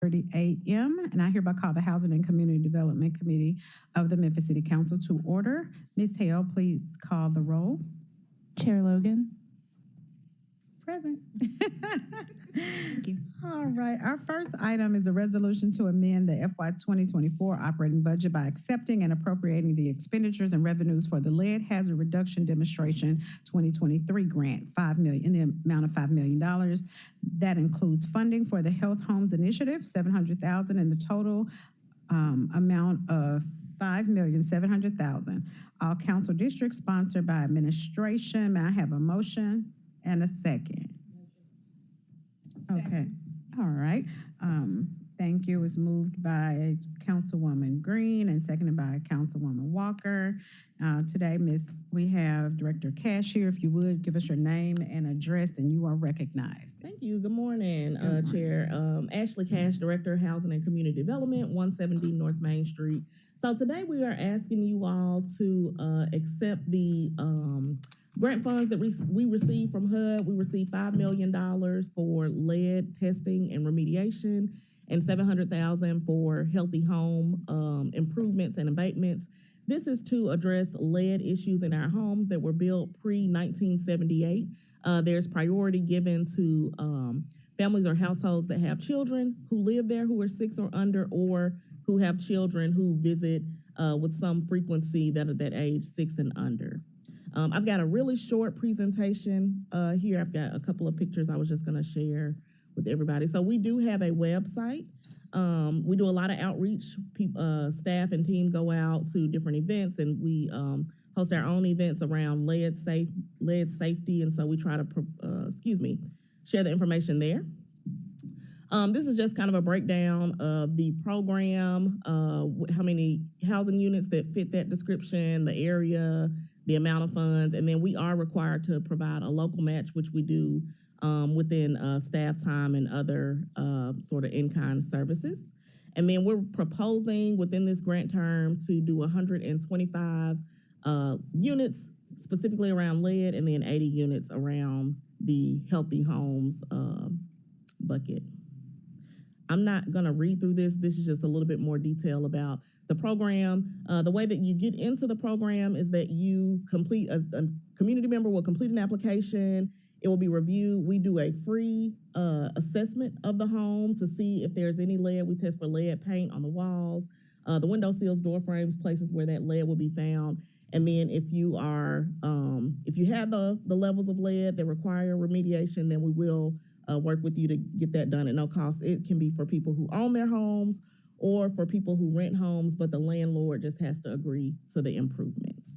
30 a.m. And I hereby call the Housing and Community Development Committee of the Memphis City Council to order. Ms. Hale, please call the roll. Chair Logan. Present. Thank you. All right. Our first item is a resolution to amend the FY 2024 operating budget by accepting and appropriating the expenditures and revenues for the Lead Hazard Reduction Demonstration 2023 grant, $5 million in the amount of $5 million. That includes funding for the Health Homes Initiative, $700,000, and the total amount of $5,700,000. All council districts sponsored by administration. May I have a motion and a second? Okay. All right. Thank you. It was moved by Councilwoman Green and seconded by Councilwoman Walker. Today, we have Director Cash here. If you would, give us your name and address, and you are recognized. Thank you. Good morning, Chair. Ashley Cash, Director, Housing and Community Development, 170 North Main Street. So today we are asking you all to accept the grant funds that we received from HUD. We received $5 million for lead testing and remediation and $700,000 for healthy home improvements and abatements. This is to address lead issues in our homes that were built pre-1978. There's priority given to families or households that have children who live there who are 6 or under, or who have children who visit with some frequency that are that age 6 and under. I've got a really short presentation here. I've got a couple of pictures I was just going to share with everybody. So we do have a website. We do a lot of outreach. Staff and team go out to different events, and we host our own events around lead safety, and so we try to share the information there. This is just kind of a breakdown of the program, how many housing units that fit that description, the area, the amount of funds, and then we are required to provide a local match, which we do within staff time and other sort of in-kind services. And then we're proposing within this grant term to do 125 units specifically around lead, and then 80 units around the healthy homes bucket. I'm not going to read through this. This is just a little bit more detail about the program. The way that you get into the program is that you complete, a community member will complete an application. It will be reviewed. We do a free assessment of the home to see if there's any lead. We test for lead paint on the walls, the window sills, door frames, places where that lead will be found. And then if you are, if you have the levels of lead that require remediation, then we will work with you to get that done at no cost. It can be for people who own their homes or for people who rent homes, but the landlord just has to agree to the improvements.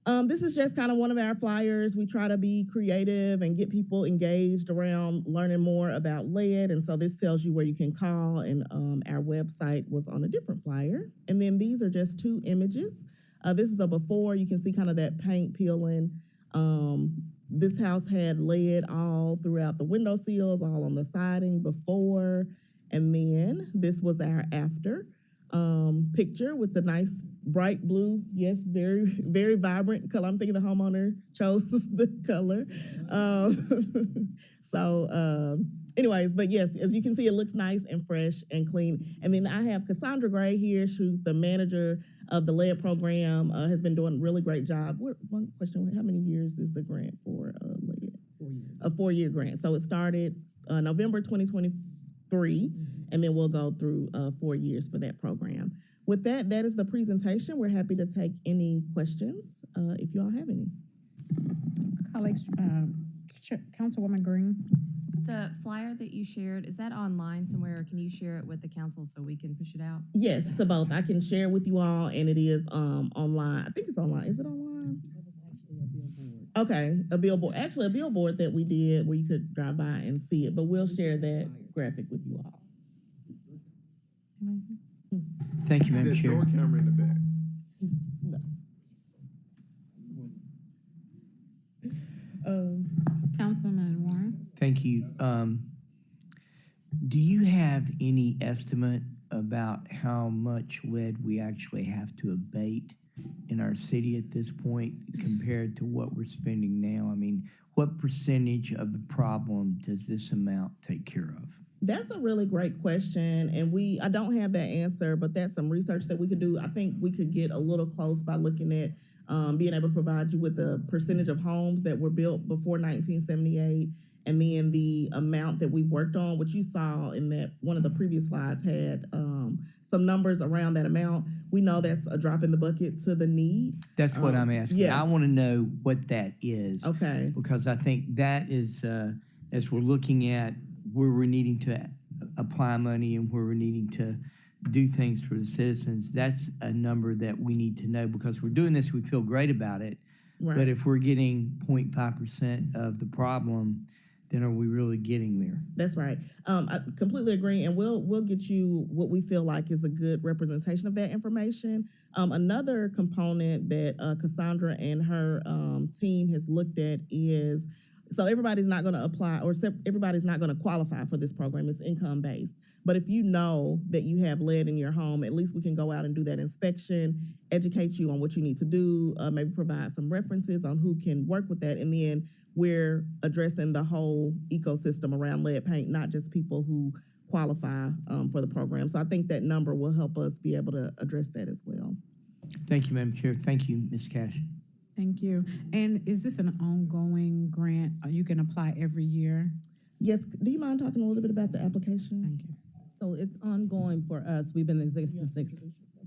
This is just kind of one of our flyers. We try to be creative and get people engaged around learning more about lead. And so this tells you where you can call, and our website was on a different flyer. And then these are just 2 images. This is a before. You can see kind of that paint peeling. This house had lead all throughout the window sills, all on the siding before. And then this was our after picture with the nice bright blue. Yes, very, very vibrant color. I'm thinking the homeowner chose the color. Anyways, but yes, as you can see, it looks nice and fresh and clean. And then I have Cassandra Gray here. She's the manager of the lead program, has been doing a really great job. One question, how many years is the grant for lead? 4 years. A 4-year grant. So it started November 2023, and then we'll go through 4 years for that program. With that, that is the presentation. We're happy to take any questions if you all have any. Colleagues, Councilwoman Green. The flyer that you shared, is that online somewhere, or can you share it with the council so we can push it out? Yes, to both. I can share with you all, and it is online. I think it's online. Is it online? That was actually a billboard. Okay, a billboard. Actually, a billboard that we did where you could drive by and see it, but we'll share that graphic with you all. Thank you, Madam Chair. There's no camera in the back. No. Councilman Warren. Thank you. Do you have any estimate about how much lead we actually have to abate in our city at this point compared to what we're spending now? I mean, what percentage of the problem does this amount take care of? That's a really great question, and I don't have that answer, but that's some research that we could do. I think we could get a little close by looking at being able to provide you with the percentage of homes that were built before 1978, and then the amount that we've worked on, which you saw in that one of the previous slides had some numbers around that amount. We know that's a drop in the bucket to the need. That's what I'm asking. yeah. I want to know what that is. Okay. Because I think that is, as we're looking at where we're needing to apply money and where we're needing to do things for the citizens, that's a number that we need to know, because we're doing this, we feel great about it. Right. But if we're getting 0.5% of the problem, then are we really getting there? That's right. I completely agree, and we'll get you what we feel like is a good representation of that information. Another component that Cassandra and her team has looked at is, so everybody's not going to apply, or everybody's not going to qualify for this program. It's income based. But if you know that you have lead in your home, at least we can go out and do that inspection, educate you on what you need to do, maybe provide some references on who can work with that, and then we're addressing the whole ecosystem around lead paint, not just people who qualify for the program. So I think that number will help us be able to address that as well. Thank you, Madam Chair. Thank you, Ms. Cash. Thank you. And is this an ongoing grant? You can apply every year? Yes. Do you mind talking a little bit about the application? Thank you. So it's ongoing for us. We've been existing since.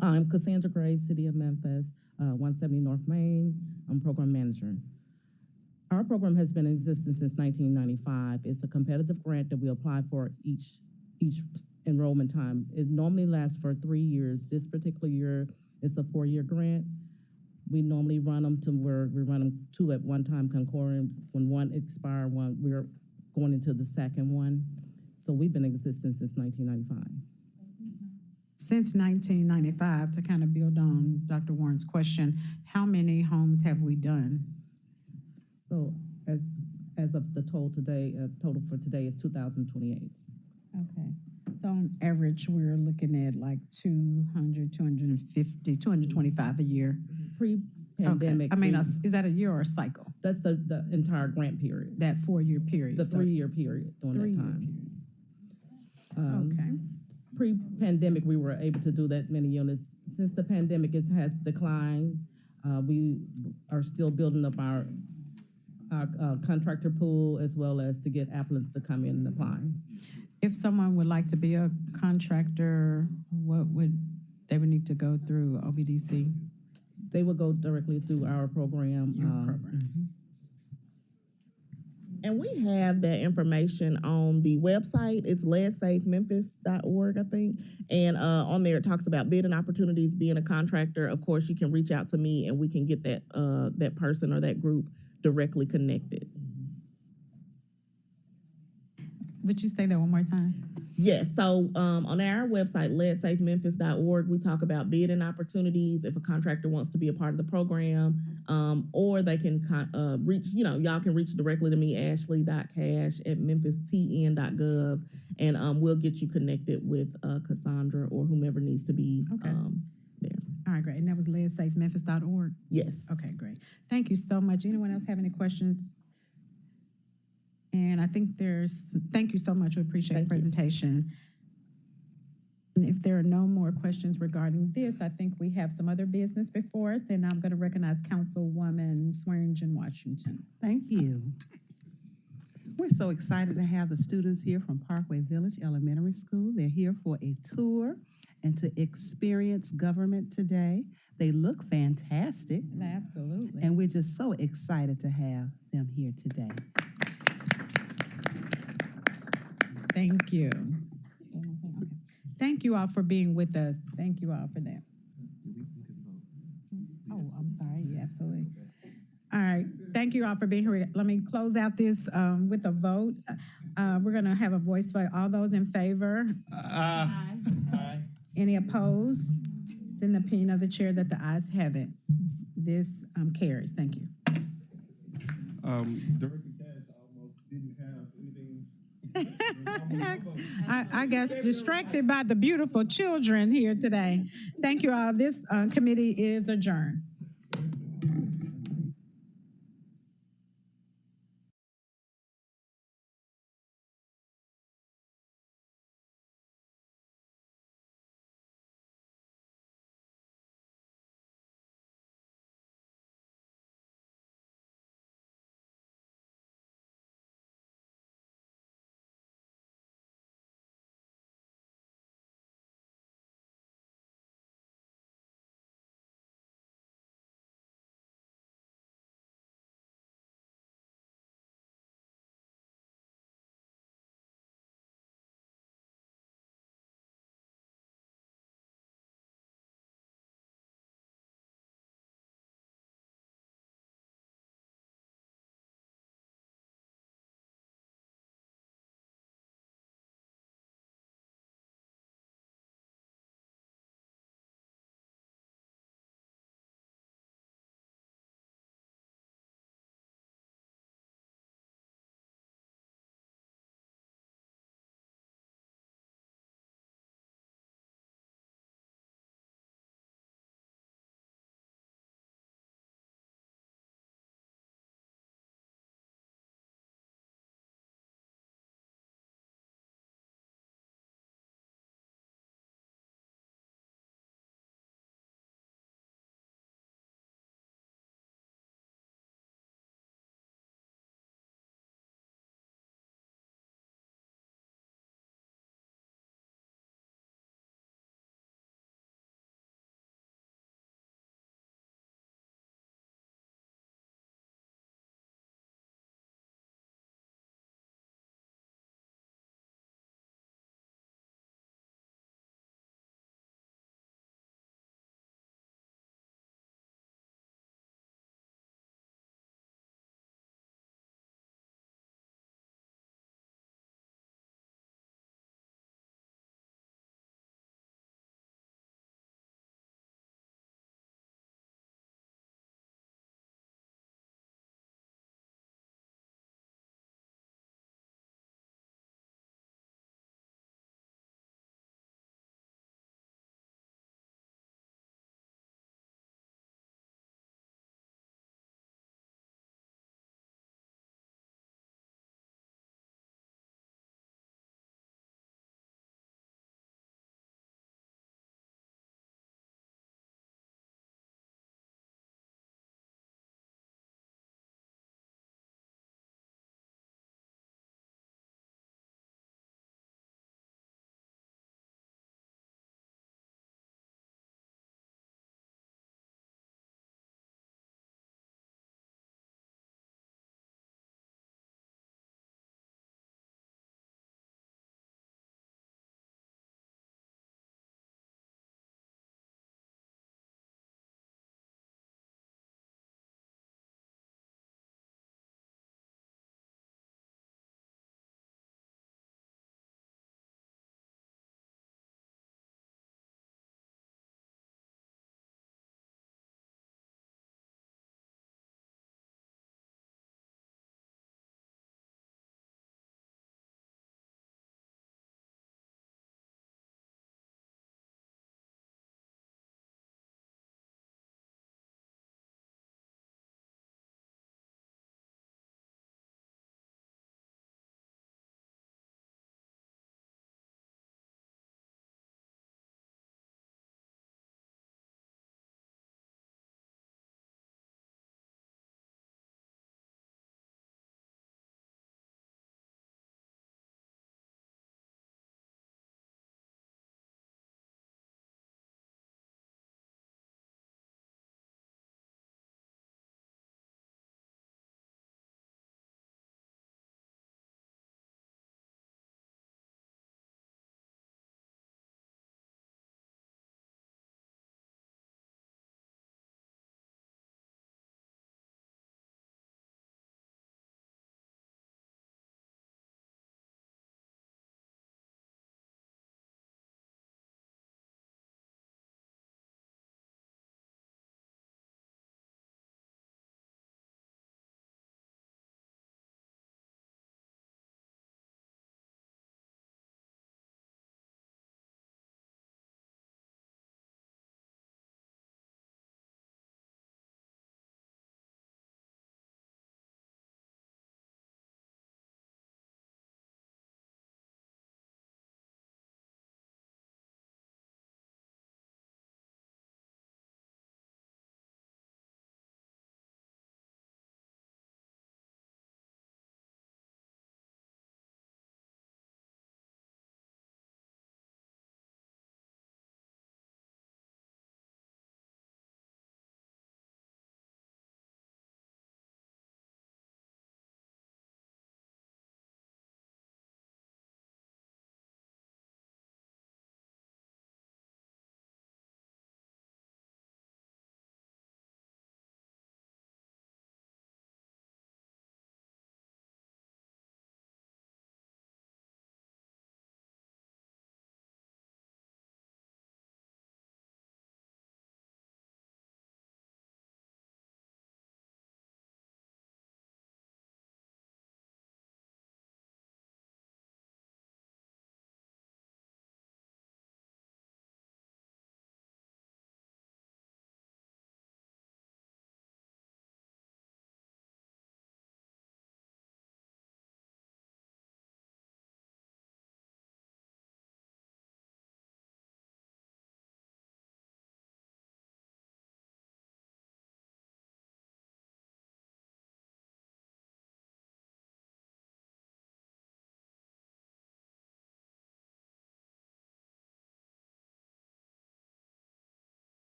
I'm Cassandra Gray, City of Memphis, 170 North Main. I'm program manager. Our program has been in existence since 1995. It's a competitive grant that we apply for each enrollment time. It normally lasts for 3 years. This particular year, it's a 4-year grant. We normally run them to where we run them 2 at one time concurrent. When one expires, we're going into the second one. So we've been in existence since 1995. Since 1995, to kind of build on Dr. Warren's question, how many homes have we done? So as of the total for today is 2,028. Okay. So on average, we're looking at like 200, 250, 225 a year. Pre-pandemic. Okay. I mean, is that a year or a cycle? That's the entire grant period. That 4-year period? The 3-year period during that time. Okay. Pre-pandemic, we were able to do that many units. Since the pandemic, it has declined. We are still building up our contractor pool, as well as to get applicants to come in and apply. If someone would like to be a contractor, they would need to go through OBDC? They would go directly through our program. Your program. And we have that information on the website. It's leadsafememphis.org, I think. And on there, it talks about bidding opportunities, being a contractor. Of course, you can reach out to me and we can get that person or that group directly connected. Would you say that one more time? Yes. So on our website, leadsafememphis.org, we talk about bidding opportunities if a contractor wants to be a part of the program, or they can reach, y'all can reach directly to me, ashley.cash@memphistn.gov, and we'll get you connected with Cassandra or whomever needs to be there. All right, great. And that was leadsafememphis.org? Yes. Okay, great. Thank you so much. Anyone else have any questions? And I think thank you so much. We appreciate the presentation. And if there are no more questions regarding this, I think we have some other business before us, and I'm going to recognize Councilwoman Swearingen Washington. Thank you. We're so excited to have the students here from Parkway Village Elementary School. They're here for a tour and to experience government today. They look fantastic. Absolutely. And we're just so excited to have them here today. Thank you. Thank you all for being with us. Thank you all for that. Oh, I'm sorry. Yeah, absolutely. All right. Thank you all for being here. Let me close out this with a vote. We're going to have a voice vote. All those in favor? Aye. Any opposed? It's in the opinion of the chair that the ayes have it. This carries. Thank you. Director Cash almost didn't have anything. I guess distracted by the beautiful children here today. Thank you all. This committee is adjourned.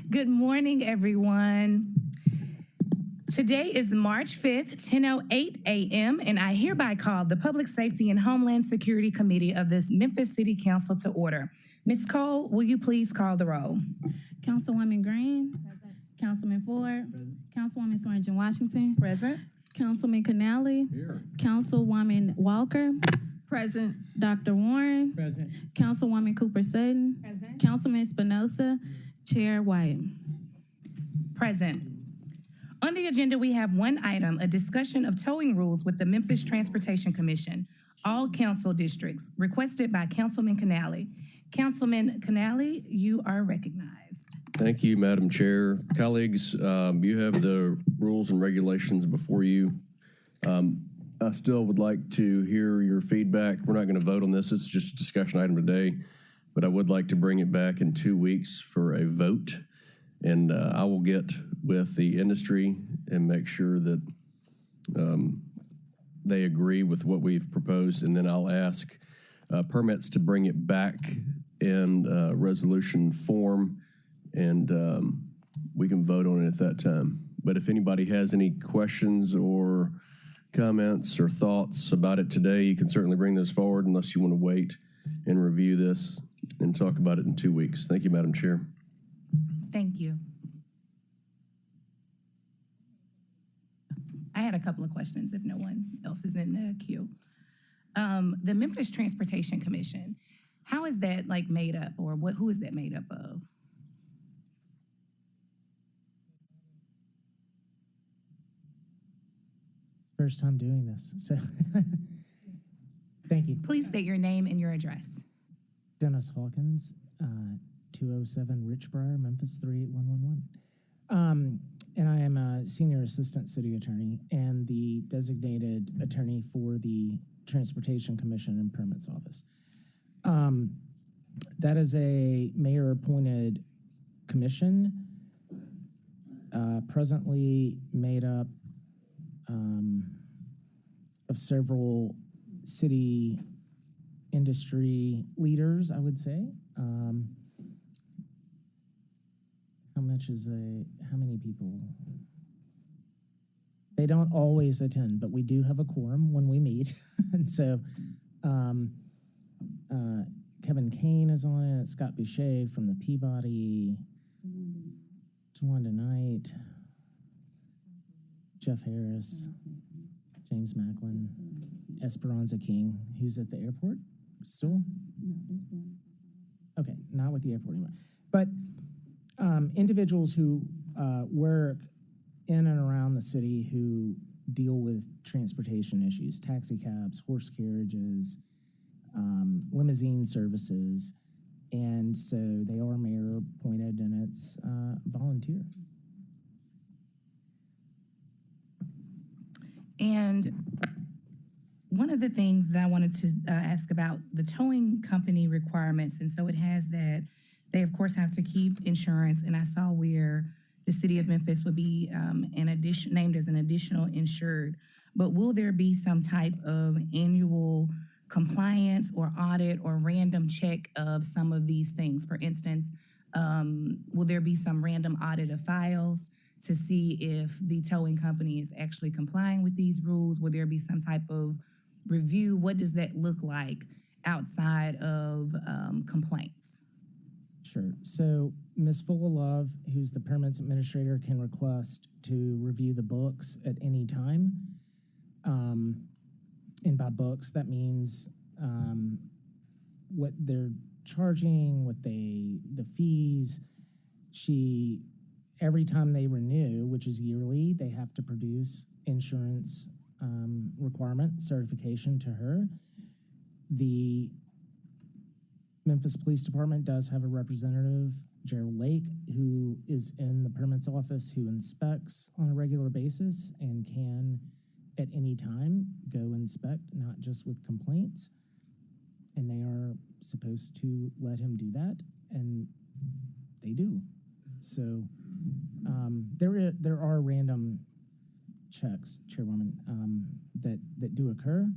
Good morning, everyone. Today is March 5th, 10:08 a.m., and I hereby call the Public Safety and Homeland Security Committee of this Memphis City Council to order. Ms. Cole, will you please call the roll? Councilwoman Green. Present. Councilman Ford. Present. Councilwoman Swearingen Washington. Present. Councilman Canali. Here. Councilwoman Walker. Present. Dr. Warren. Present. Councilwoman Cooper Sutton. Present. Councilman Spinoza. Chair White. Present. On the agenda, we have one item, a discussion of towing rules with the Memphis Transportation Commission, all council districts, requested by Councilman Canali. Councilman Canali, you are recognized. Thank you, Madam Chair. Colleagues, you have the rules and regulations before you. I still would like to hear your feedback. We're not going to vote on this. It's just a discussion item today, but I would like to bring it back in 2 weeks for a vote. And I will get with the industry and make sure that they agree with what we've proposed. And then I'll ask permits to bring it back in resolution form, and we can vote on it at that time. But if anybody has any questions or comments or thoughts about it today, you can certainly bring those forward unless you want to wait and review this and talk about it in 2 weeks. Thank you, Madam Chair. Thank you. I had a couple of questions if no one else is in the queue. The Memphis Transportation Commission, how is that like made up, or who is that made up of? First time doing this, so thank you. Please state your name and your address. Dennis Hawkins, 207 Richbriar, Memphis 38111. And I am a senior assistant city attorney and the designated attorney for the Transportation Commission and Permits Office. That is a mayor-appointed commission, presently made up of several city industry leaders, I would say. How many people? They don't always attend, but we do have a quorum when we meet. And so Kevin Kane is on it, Scott Boucher from the Peabody, Tawanda Knight, Jeff Harris, James Macklin, Esperanza King, who's at the airport still? Okay, not with the airport anymore. But individuals who work in and around the city who deal with transportation issues, taxi cabs, horse carriages, limousine services, and so they are mayor appointed and it's volunteer. And one of the things that I wanted to ask about the towing company requirements, and so it has that they of course have to keep insurance, and I saw where the city of Memphis would be named as an additional insured, but will there be some type of annual compliance or audit or random check of some of these things? For instance, will there be some random audit of files to see if the towing company is actually complying with these rules? Will there be some type of review? What does that look like outside of complaints? Sure. So Ms. Fuller-Love, who's the permits administrator, can request to review the books at any time. And by books, that means what they're charging, the fees. Every time they renew, which is yearly, they have to produce insurance requirement certification to her. The Memphis Police Department does have a representative, Gerald Lake, who is in the permits office, who inspects on a regular basis and can at any time go inspect, not just with complaints. And they are supposed to let him do that, and they do. So there are random checks, Chairwoman, that do occur.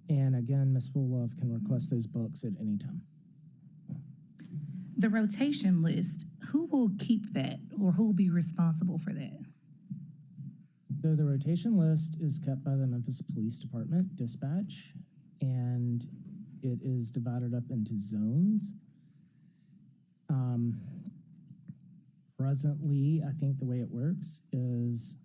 And again, Ms. Full-Love can request those books at any time. The rotation list, who will keep that or who will be responsible for that? So the rotation list is kept by the Memphis Police Department dispatch, and it is divided up into zones. Presently, I think the way it works is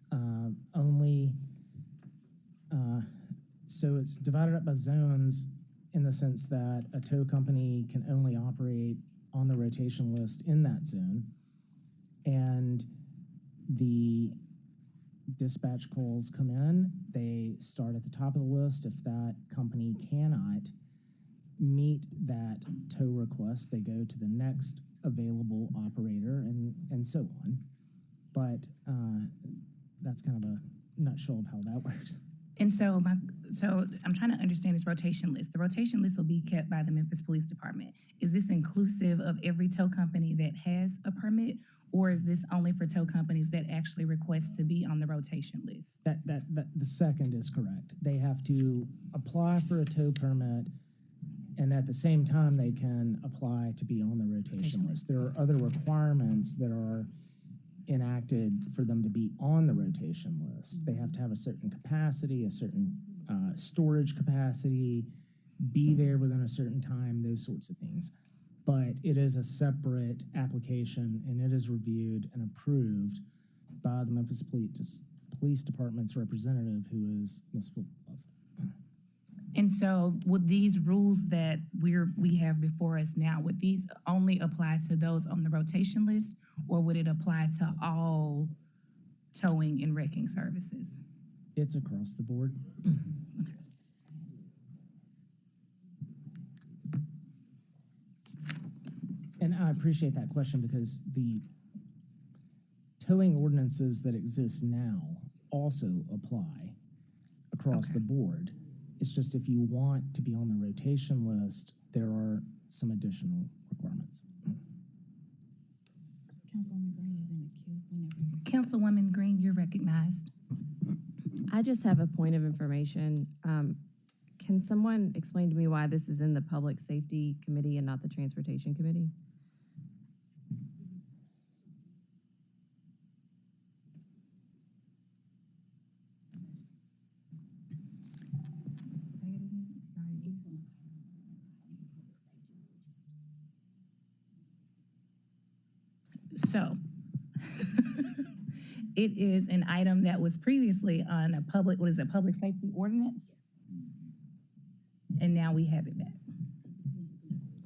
so it's divided up by zones in the sense that a tow company can only operate on the rotation list in that zone, and the dispatch calls come in. They start at the top of the list. If that company cannot meet that tow request, they go to the next available operator, and so on. But that's kind of a nutshell of how that works. And so I'm trying to understand this rotation list. The rotation list will be kept by the Memphis Police Department. Is this inclusive of every tow company that has a permit, or is this only for tow companies that actually request to be on the rotation list? That the second is correct. They have to apply for a tow permit, and at the same time, they can apply to be on the rotation list. There are other requirements that are enacted for them to be on the rotation list. They have to have a certain capacity, a certain storage capacity, be there within a certain time, those sorts of things. But it is a separate application, and it is reviewed and approved by the Memphis Police Department's representative, who is Ms. Fulclove. And so would these rules that we have before us now, would these only apply to those on the rotation list, or would it apply to all towing and wrecking services? It's across the board. Okay. And I appreciate that question, because the towing ordinances that exist now also apply across the board. It's just if you want to be on the rotation list, there are some additional requirements. Councilwoman Green, you're recognized. I just have a point of information. Can someone explain to me why this is in the Public Safety Committee and not the Transportation Committee? So it is an item that was previously on a public safety ordinance? And now we have it back.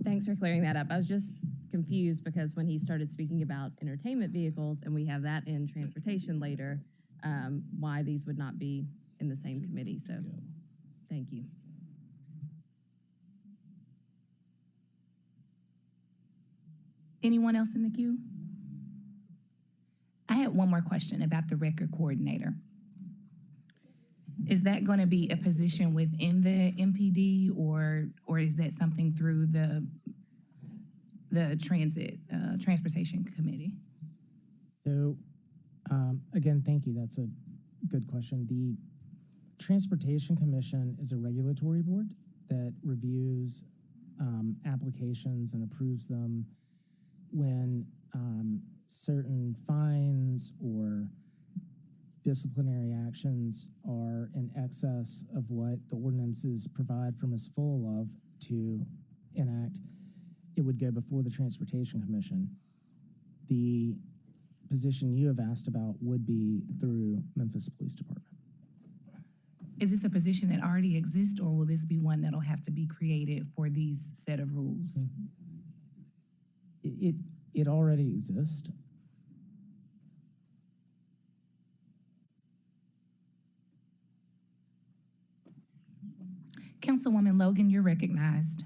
Thanks for clearing that up. I was just confused because when he started speaking about entertainment vehicles, and we have that in transportation later, why these would not be in the same committee. So thank you. Anyone else in the queue? I had one more question about the record coordinator. Is that going to be a position within the MPD, or is that something through the transportation committee? So, again, thank you. That's a good question. The Transportation Commission is a regulatory board that reviews applications and approves them when certain fines or disciplinary actions are in excess of what the ordinances provide for Ms. Fulclove to enact. It would go before the Transportation Commission. The position you have asked about would be through Memphis Police Department. Is this a position that already exists, or will this be one that'll have to be created for these set of rules? It already exists. Councilwoman Logan, you're recognized.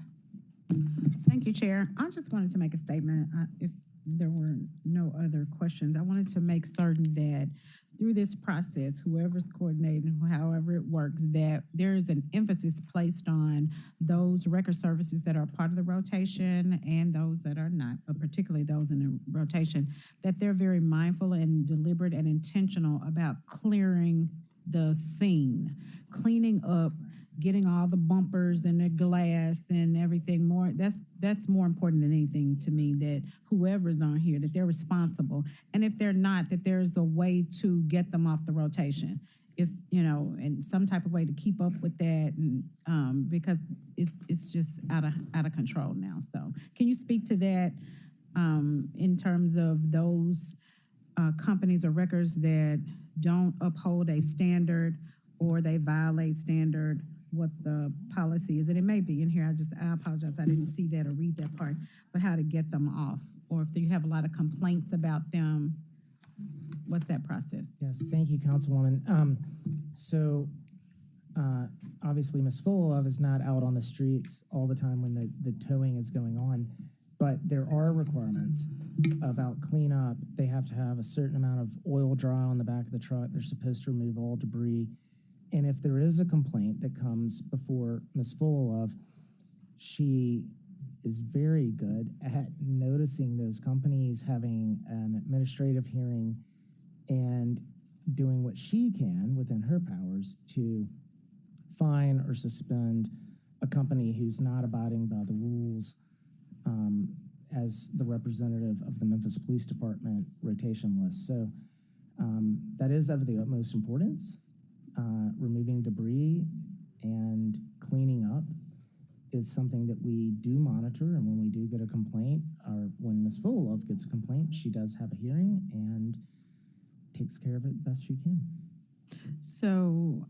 Thank you, Chair. I just wanted to make a statement. If there were no other questions, I wanted to make certain that through this process, whoever's coordinating, however it works, that there is an emphasis placed on those record services that are part of the rotation and those that are not, but particularly those in the rotation, that they're very mindful and deliberate and intentional about clearing the scene, cleaning up getting all the bumpers and the glass and everything more. That's more important than anything to me, that whoever's on here, that they're responsible. And if they're not, that there's a way to get them off the rotation. If, and some type of way to keep up with that, and because it's just out of control now. So can you speak to that in terms of those companies or records that don't uphold a standard or they violate standard, what the policy is? And it may be in here, I apologize, I didn't see that or read that part, but how to get them off, or if you have a lot of complaints about them, what's that process? Yes, thank you, Councilwoman. Obviously, Ms. Fullilove is not out on the streets all the time when the towing is going on, but there are requirements about cleanup. They have to have a certain amount of oil dry on the back of the truck. They're supposed to remove all debris. And if there is a complaint that comes before Ms. Fullilove, she is very good at noticing those companies, having an administrative hearing, and doing what she can within her powers to fine or suspend a company who's not abiding by the rules, as the representative of the Memphis Police Department rotation list. So that is of the utmost importance. Removing debris and cleaning up is something that we do monitor, and when we do get a complaint, or when Ms. Fullilove gets a complaint, she does have a hearing and takes care of it best she can. So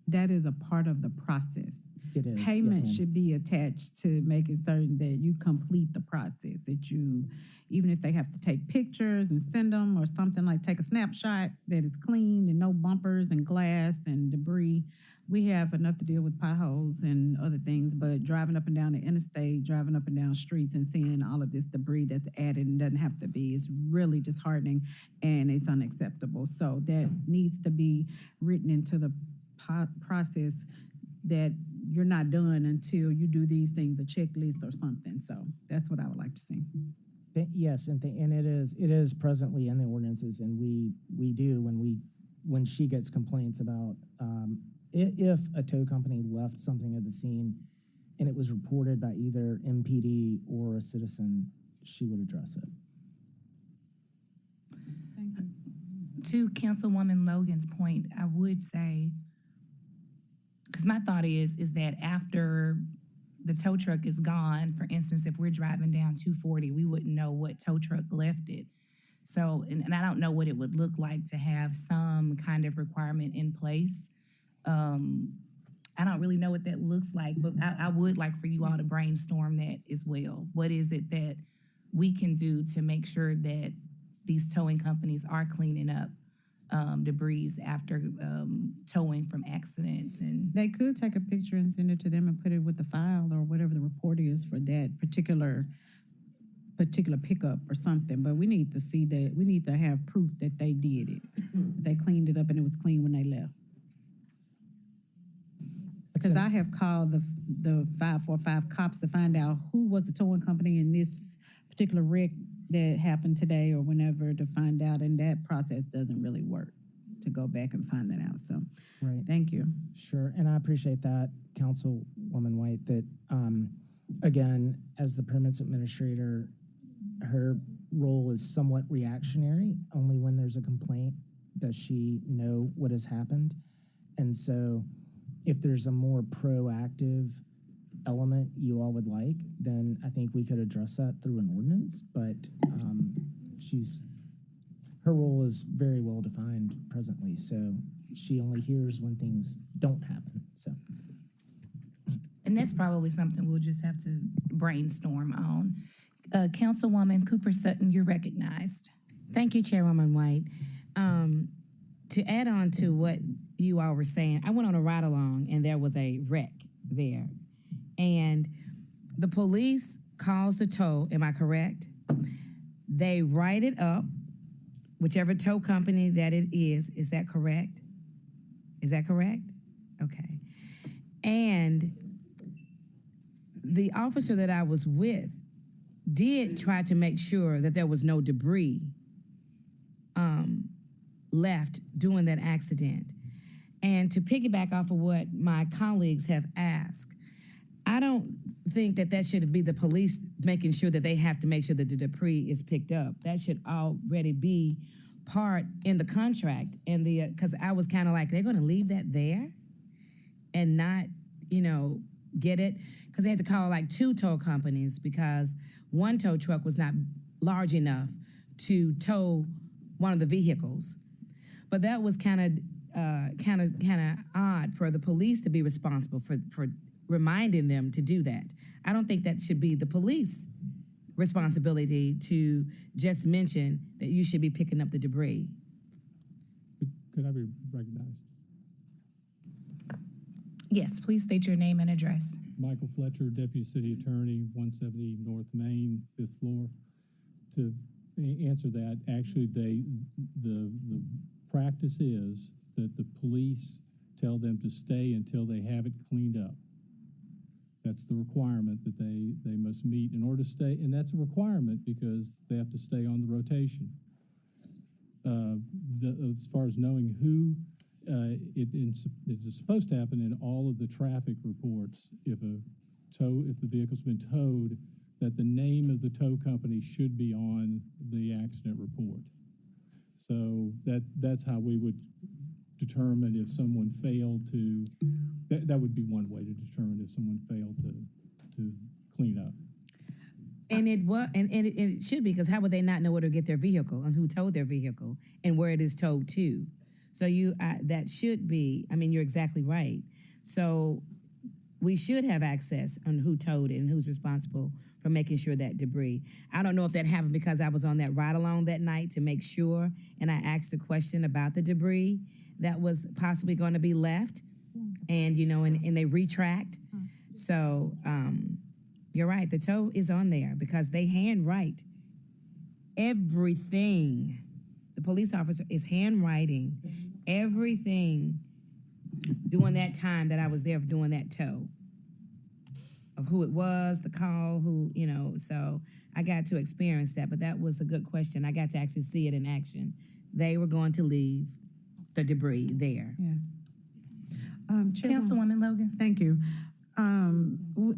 that is a part of the process. It is. Payment yes, should be attached to making certain that you complete the process, that you, even if they have to take pictures and send them or something, like take a snapshot that it's clean and no bumpers and glass and debris. We have enough to deal with potholes and other things, but driving up and down the interstate, driving up and down streets and seeing all of this debris that's added and doesn't have to be, is really disheartening and it's unacceptable. So that needs to be written into the process, that you're not done until you do these things, a checklist or something. So that's what I would like to see. Yes, and it is presently in the ordinances, and we do when she gets complaints about if a tow company left something at the scene and it was reported by either MPD or a citizen, she would address it. Thank you. To Councilwoman Logan's point, I would say, because my thought is that after the tow truck is gone, for instance, if we're driving down 240, we wouldn't know what tow truck left it. So, and I don't know what it would look like to have some kind of requirement in place. I don't really know what that looks like, but I would like for you all to brainstorm that as well. What is it that we can do to make sure that these towing companies are cleaning up debris after towing from accidents? And They could take a picture and send it to them and put it with the file or whatever the report is for that particular pickup or something. But we need to see that. We need to have proof that they did it. They cleaned it up and it was clean when they left. Because I have called the 545 cops to find out who was the towing company in this particular wreck that happened today or whenever, to find out, and that process doesn't really work to go back and find that out. So, Right. Thank you. Sure, and I appreciate that, Councilwoman White, that, again, as the permits administrator, her role is somewhat reactionary. Only when there's a complaint does she know what has happened. And so if there's a more proactive element you all would like, then I think we could address that through an ordinance. But her role is very well defined presently, so she only hears when things don't happen. So, and that's probably something we'll just have to brainstorm on. Councilwoman Cooper Sutton, you're recognized. Thank you, Chairwoman White. To add on to what you all were saying, I went on a ride along and there was a wreck there. And the police calls the tow, am I correct? They write it up, whichever tow company that it is that correct? Is that correct? Okay. And the officer that I was with did try to make sure that there was no debris left during that accident. And to piggyback off of what my colleagues have asked, I don't think that that should be the police making sure that they have to make sure that the debris is picked up. That should already be part in the contract. And because I was kind of like, they're going to leave that there and not, get it? Because they had to call like 2 tow companies because one tow truck was not large enough to tow one of the vehicles. But that was kind of odd for the police to be responsible for reminding them to do that. I don't think that should be the police responsibility to just mention that you should be picking up the debris. Could I be recognized? Yes, please state your name and address. Michael Fletcher, Deputy City Attorney, 170 North Main, 5th floor. To answer that, actually, the practice is that the police tell them to stay until they have it cleaned up. That's the requirement that they must meet in order to stay, and that's a requirement because they have to stay on the rotation. As far as knowing who, it is supposed to happen in all of the traffic reports. If the vehicle's been towed, that the name of the tow company should be on the accident report. So that's how we would determine if someone failed to. That would be one way to determine if someone failed to clean up. And it should be, because how would they not know where to get their vehicle and who towed their vehicle and where it is towed to? So that should be. I mean, you're exactly right. So we should have access on who towed it and who's responsible for making sure that debris. I don't know if that happened because I was on that ride along that night to make sure, and I asked the question about the debris that was possibly going to be left, and and they retract. So you're right, the tow is on there because they handwrite everything. The police officer is handwriting everything during that time that I was there doing that tow, of who it was, the call, so I got to experience that, but that was a good question. I got to actually see it in action. They were going to leave the debris there. Yeah. Councilwoman Logan. Thank you.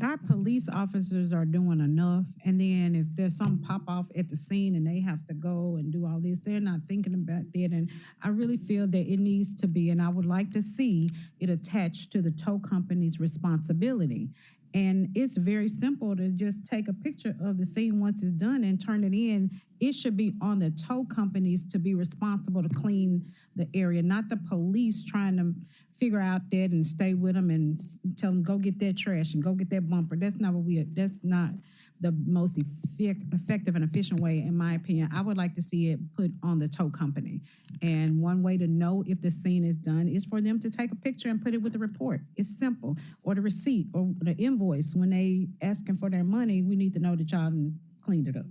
Our police officers are doing enough, and then if there's some pop off at the scene and they have to go and do all this, they're not thinking about that. And I really feel that it needs to be, and I would like to see it attached to the tow company's responsibility. And it's very simple to just take a picture of the scene once it's done and turn it in. It should be on the tow companies to be responsible to clean the area, not the police trying to figure out that and stay with them and tell them, go get that trash and go get that bumper. That's not that's not the most effective and efficient way, in my opinion. I would like to see it put on the tow company. And one way to know if the scene is done is for them to take a picture and put it with the report. It's simple. Or the receipt or the invoice. When they asking for their money, we need to know that y'all cleaned it up,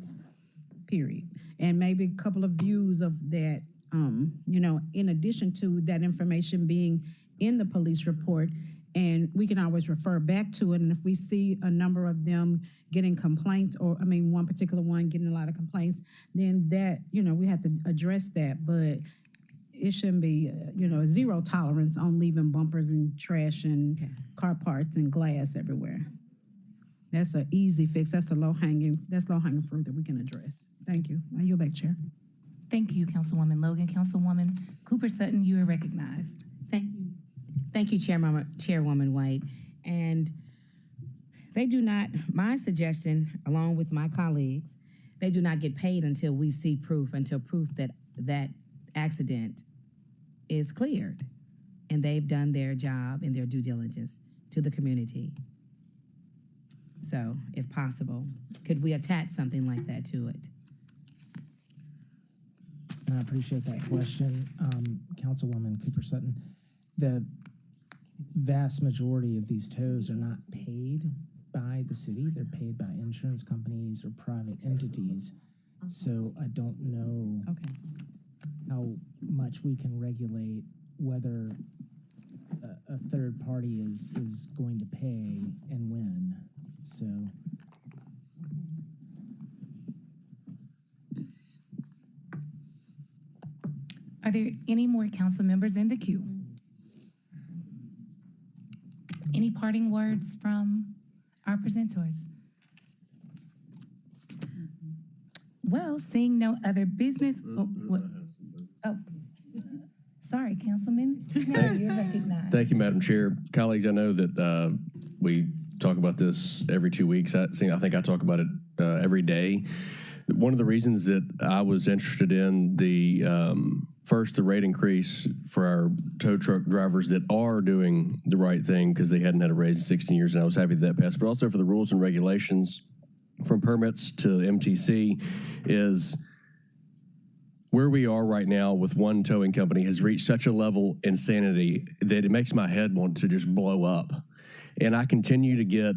period. And maybe a couple of views of that, in addition to that information being in the police report, and we can always refer back to it. And if we see a number of them getting complaints, one particular one getting a lot of complaints, then that, we have to address that. But it shouldn't be, zero tolerance on leaving bumpers and trash and car parts and glass everywhere. That's an easy fix. That's low-hanging fruit that we can address. Thank you. I yield back, Chair. Thank you, Councilwoman Logan. Councilwoman Cooper Sutton, you are recognized. Thank you, Chairwoman White. And they do not, my suggestion, along with my colleagues, they do not get paid until we see proof, that that accident is cleared. And they've done their job and their due diligence to the community. So, if possible, could we attach something like that to it? I appreciate that question, Councilwoman Cooper Sutton. The vast majority of these tows are not paid by the city. They're paid by insurance companies or private entities. So I don't know how much we can regulate whether a third party is going to pay and when. So Are there any more council members in the queue? Any parting words from our presenters? Well, seeing no other business. Sorry, Councilman. Now you're recognized. Thank you, Madam Chair. Colleagues, I know that we talk about this every 2 weeks. I think I talk about it every day. One of the reasons that I was interested in the rate increase for our tow truck drivers that are doing the right thing because they hadn't had a raise in 16 years, and I was happy that passed, but also for the rules and regulations from permits to MTC is where we are right now with one towing company has reached such a level of insanity that it makes my head want to just blow up. And I continue to get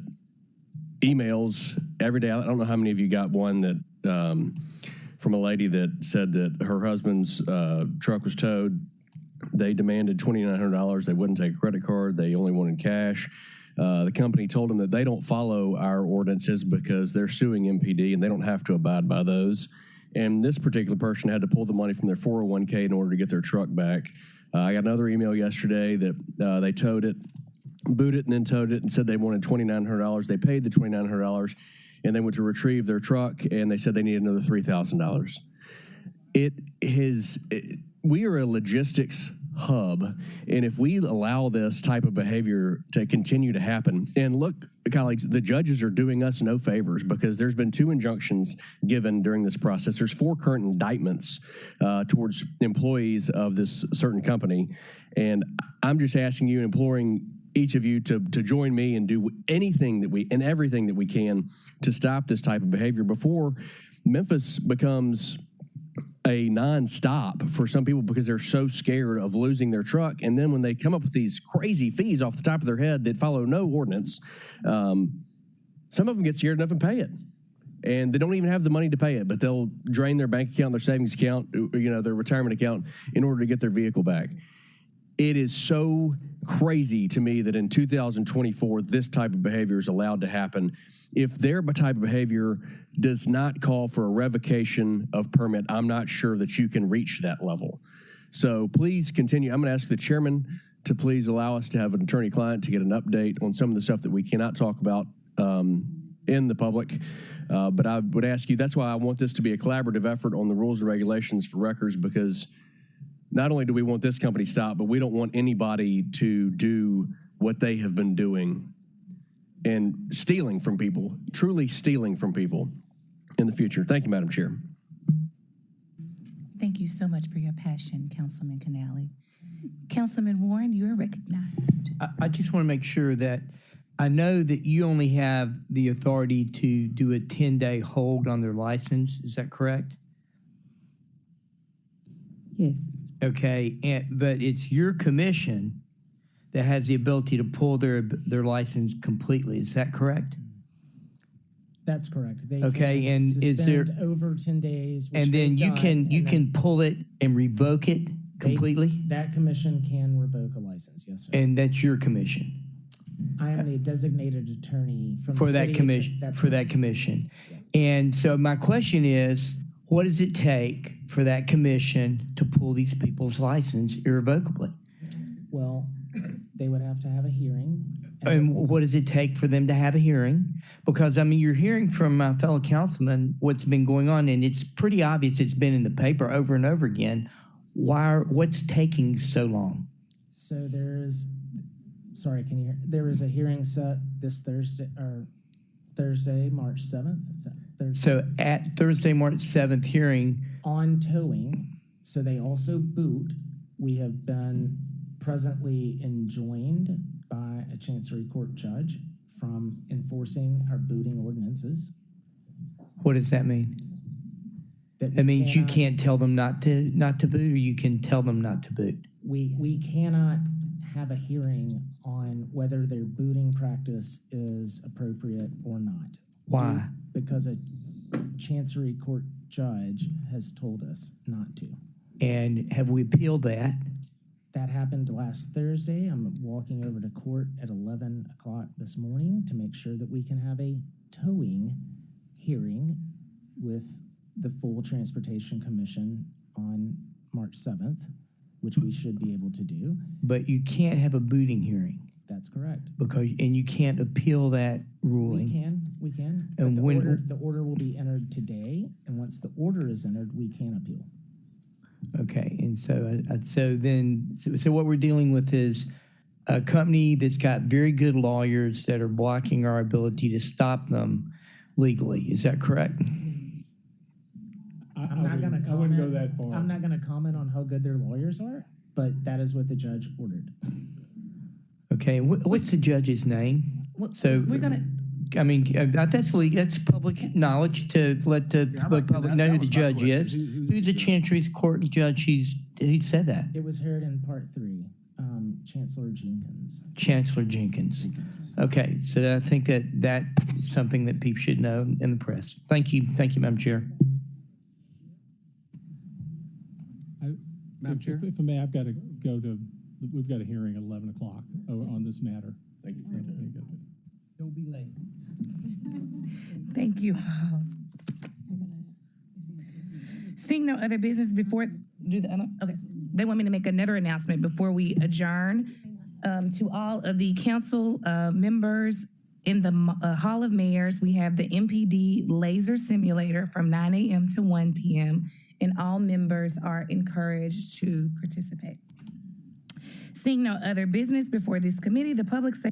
emails every day. I don't know how many of you got one that from a lady that said that her husband's truck was towed. They demanded $2,900. They wouldn't take a credit card. They only wanted cash. The company told them that they don't follow our ordinances because they're suing MPD and they don't have to abide by those. And this particular person had to pull the money from their 401k in order to get their truck back. I got another email yesterday that they towed it, booted and then towed it and said they wanted $2,900. They paid the $2,900 and they went to retrieve their truck and they said they needed another $3,000. We are a logistics hub, and if we allow this type of behavior to continue to happen, and look, colleagues, the judges are doing us no favors because there's been 2 injunctions given during this process. There's 4 current indictments towards employees of this certain company, and I'm just asking you, imploring each of you to join me and do anything that we and everything that we can to stop this type of behavior before Memphis becomes a non-stop for some people because they're so scared of losing their truck. And then when they come up with these crazy fees off the top of their head that follow no ordinance, some of them get scared enough and pay it. And they don't even have the money to pay it, but they'll drain their bank account, their savings account, their retirement account in order to get their vehicle back. It is so crazy to me that in 2024, this type of behavior is allowed to happen. If their type of behavior does not call for a revocation of permit, I'm not sure that you can reach that level. So please continue. I'm going to ask the chairman to please allow us to have an attorney-client to get an update on some of the stuff that we cannot talk about in the public. But I would ask you, that's why I want this to be a collaborative effort on the rules and regulations for records, because not only do we want this company stopped, but we don't want anybody to do what they have been doing and stealing from people, truly stealing from people in the future. Thank you, Madam Chair. Thank you so much for your passion, Councilman Canale. Councilman Warren, you are recognized. I just want to make sure that I know that you only have the authority to do a 10-day hold on their license. Is that correct? Yes. Okay, but it's your commission that has the ability to pull their license completely. Is that correct? That's correct. They Okay, can and is there suspend over 10 days, which and then they've you done, can and then can pull it and revoke it completely, that commission can revoke a license. Yes, sir. and that's your commission I am the designated attorney from for the that city commission. That's For correct. that commission, and so my question is, what does it take for that commission to pull these people's license irrevocably? Well, they would have to have a hearing. And what does it take for them to have a hearing? Because, I mean, you're hearing from my fellow councilman what's been going on, and it's pretty obvious it's been in the paper over and over again. What's taking so long? So there is, sorry, can you hear? There is a hearing set this Thursday, March 7th. Is that Thursday? So at Thursday, March 7th hearing, On towing, so they also boot. We have been presently enjoined by a Chancery Court judge from enforcing our booting ordinances. what does that mean? That That means you cannot- can't tell them not to boot, or you can tell them not to boot. We cannot have a hearing on whether their booting practice is appropriate or not. Why? Because a Chancery Court judge has told us not to. And have we appealed that? That happened last Thursday. I'm walking over to court at 11 o'clock this morning to make sure that we can have a towing hearing with the full Transportation Commission on March 7th, which we should be able to do. But you can't have a booting hearing. That's correct. And you can't appeal that ruling. We can. But And the order will be entered today, and once the order is entered, we can appeal. Okay, and so what we're dealing with is a company that's got very good lawyers that are blocking our ability to stop them legally. Is that correct? I'm not going to comment. I wouldn't go that far. I'm not going to comment on how good their lawyers are, but that is what the judge ordered. Okay, what's the judge's name? So We're gonna, I mean, that's legal. That's public knowledge to let the public know who the judge is. Who's the Chancery's Court judge? He said that. It was heard in part 3, Chancellor Jenkins. Chancellor Jenkins. Okay, so I think that is something that people should know in the press. Thank you, Madam Chair. Madam Chair? If I may, I've got to go to, we've got a hearing at 11 o'clock on this matter. Thank you. Don't be late. Thank you. Seeing no other business before, okay. They want me to make another announcement before we adjourn. To all of the council members in the Hall of Mayors, we have the MPD Laser Simulator from 9 a.m. to 1 p.m., and all members are encouraged to participate. Seeing no other business before this committee, the public safety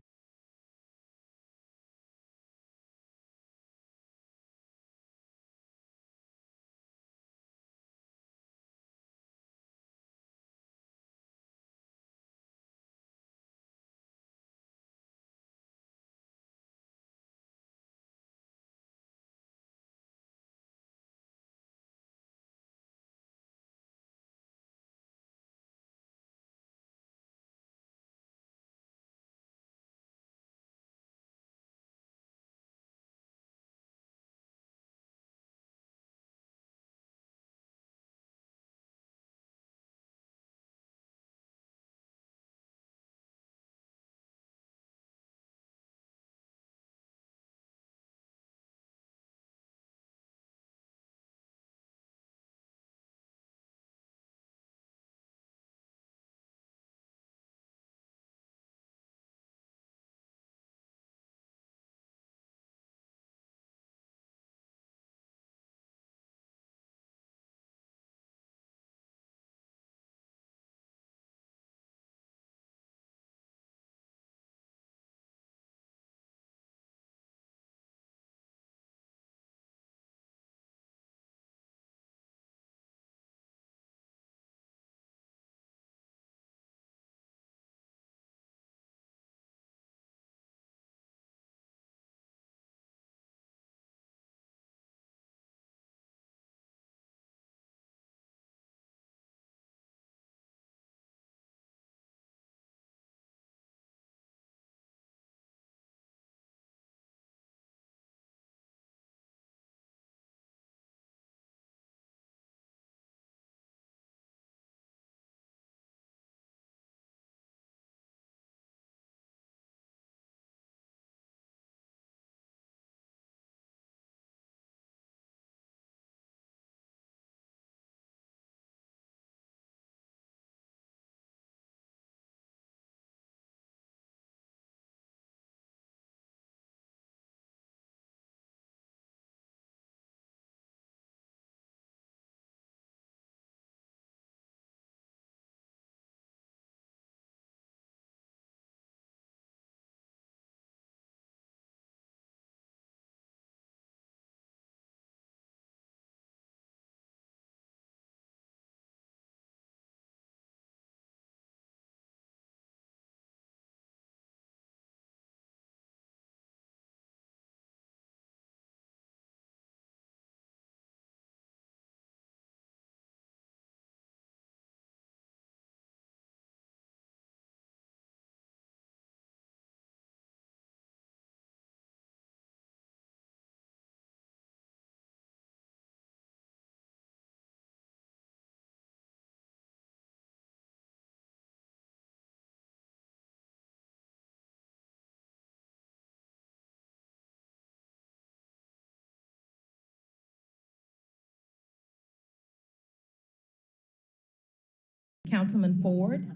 Councilman Ford.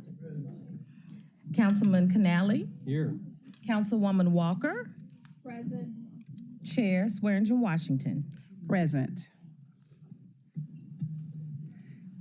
Councilman Canali. Here. Councilwoman Walker. Present. Chair Swearingen Washington. Present.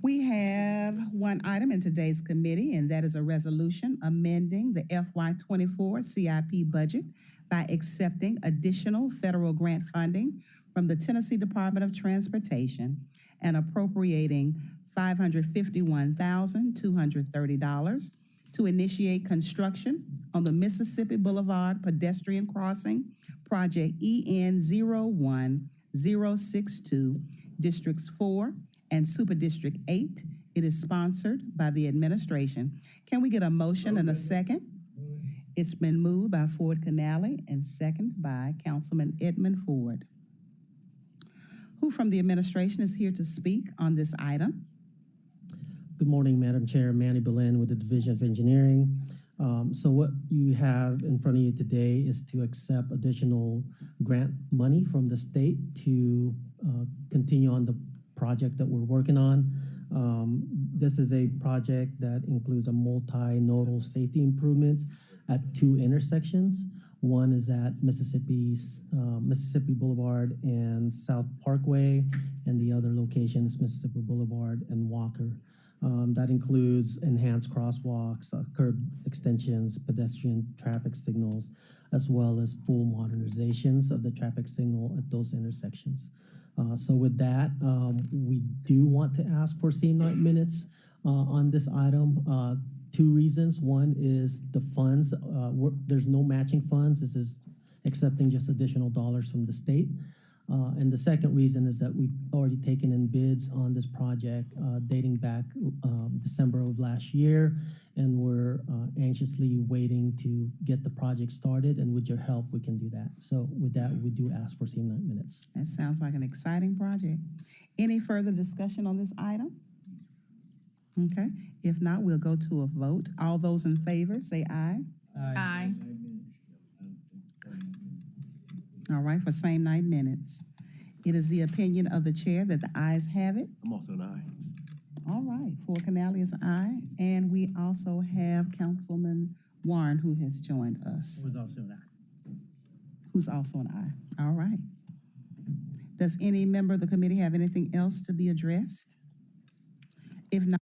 We have one item in today's committee, and that is a resolution amending the FY24 CIP budget by accepting additional federal grant funding from the Tennessee Department of Transportation and appropriating $551,230 to initiate construction on the Mississippi Boulevard pedestrian crossing, project EN 01062, Districts 4 and Super District 8. It is sponsored by the administration. Can we get a motion and a second? It's been moved by Ford Canale and second by Councilman Edmund Ford. Who from the administration is here to speak on this item? Good morning, Madam Chair. Manny Belen with the Division of Engineering. So what you have in front of you today is to accept additional grant money from the state to continue on the project that we're working on. This is a project that includes a multi-nodal safety improvements at two intersections. One is at Mississippi Boulevard and South Parkway, and the other location is Mississippi Boulevard and Walker. That includes enhanced crosswalks, curb extensions, pedestrian traffic signals, as well as full modernizations of the traffic signal at those intersections. So with that, we do want to ask for same night minutes on this item. Two reasons. One is the funds. There's no matching funds. This is accepting just additional dollars from the state. And the second reason is that we've already taken in bids on this project dating back December of last year, and we're anxiously waiting to get the project started, and with your help, we can do that. So with that, we do ask for same night minutes. That sounds like an exciting project. Any further discussion on this item? Okay, if not, we'll go to a vote. All those in favor, say aye. Aye. All right, for same night minutes. It is the opinion of the chair that the ayes have it. I'm also an aye. All right, Ford Canale is aye, and we also have Councilman Warren who has joined us. Was also that. Who's also an aye. All right. Does any member of the committee have anything else to be addressed? If not,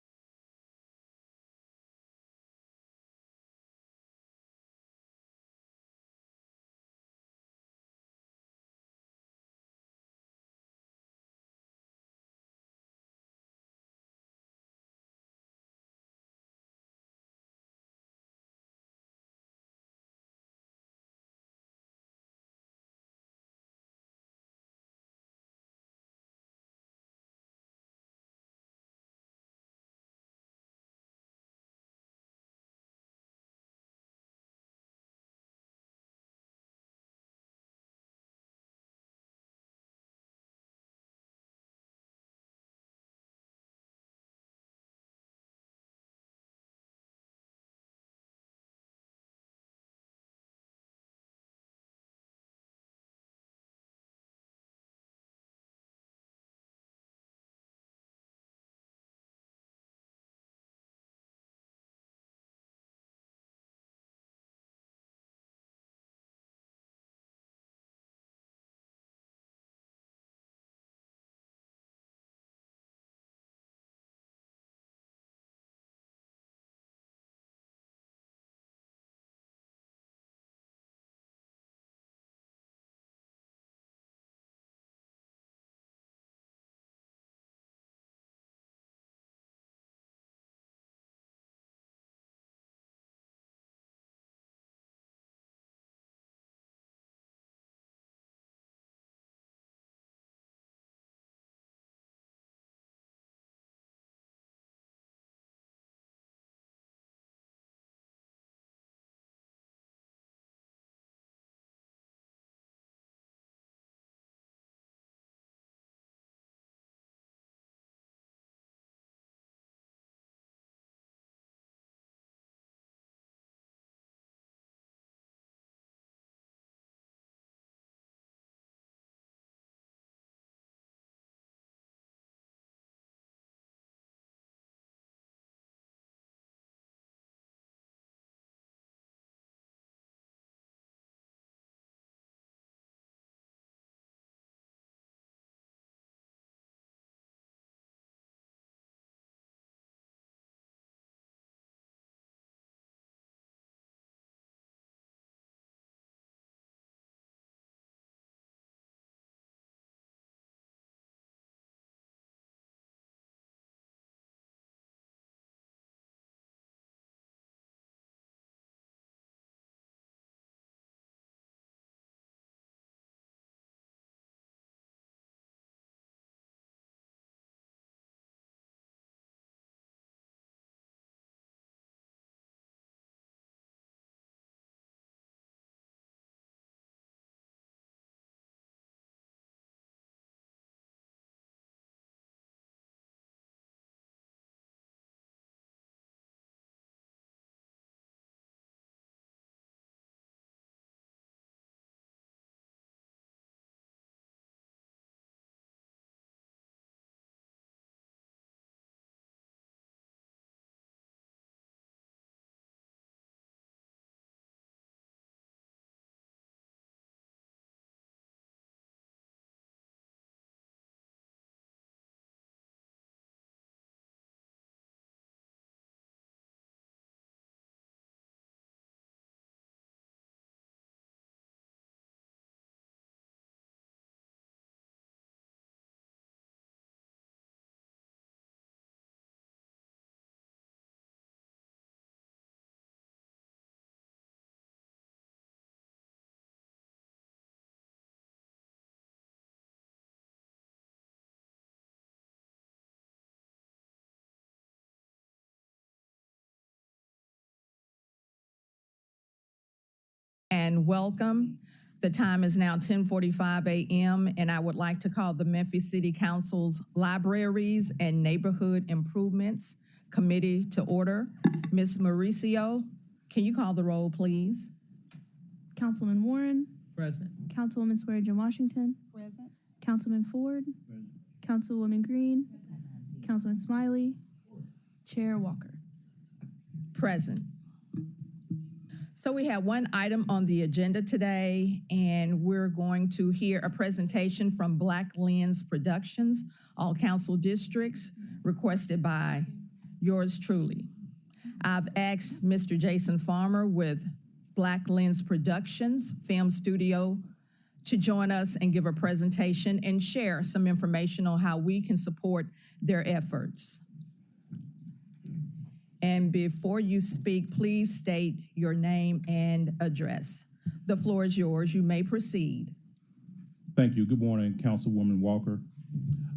and welcome. The time is now 10:45 a.m., and I would like to call the Memphis City Council's Libraries and Neighborhood Improvements Committee to order. Ms. Mauricio, can you call the roll, please? Councilman Warren. Present. Councilwoman Swearengin Washington. Present. Councilman Ford. Councilwoman Green. Councilman Smiley. Chair Walker. Present. So we have one item on the agenda today, and we're going to hear a presentation from Black Lens Productions, all council districts, requested by yours truly. I've asked Mr. Jason Farmer with Black Lens Productions Film Studio to join us and give a presentation and share some information on how we can support their efforts. And before you speak, please state your name and address. The floor is yours. You may proceed. Thank you. Good morning, Councilwoman Walker.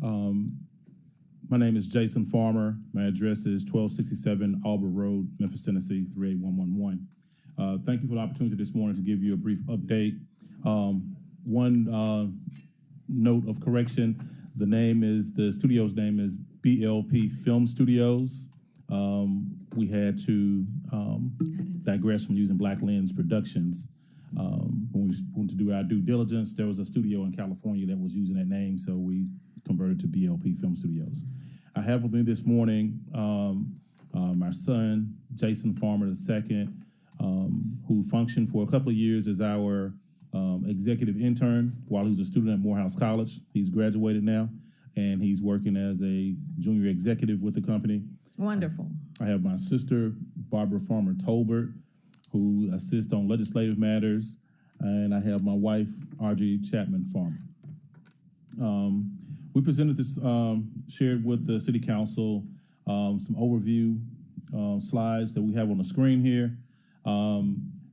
My name is Jason Farmer. My address is 1267 Auburn Road, Memphis, Tennessee, 38111. Thank you for the opportunity this morning to give you a brief update. One note of correction, the studio's name is BLP Film Studios. We had to digress from using Black Lens Productions. When we wanted to do our due diligence, there was a studio in California that was using that name, so we converted to BLP Film Studios. I have with me this morning my son, Jason Farmer II, who functioned for a couple of years as our executive intern while he was a student at Morehouse College. He's graduated now, and he's working as a junior executive with the company. Wonderful. I have my sister, Barbara Farmer Tolbert, who assists on legislative matters, and I have my wife, Audrey Chapman Farmer. We presented this, shared with the City Council, some overview slides that we have on the screen here.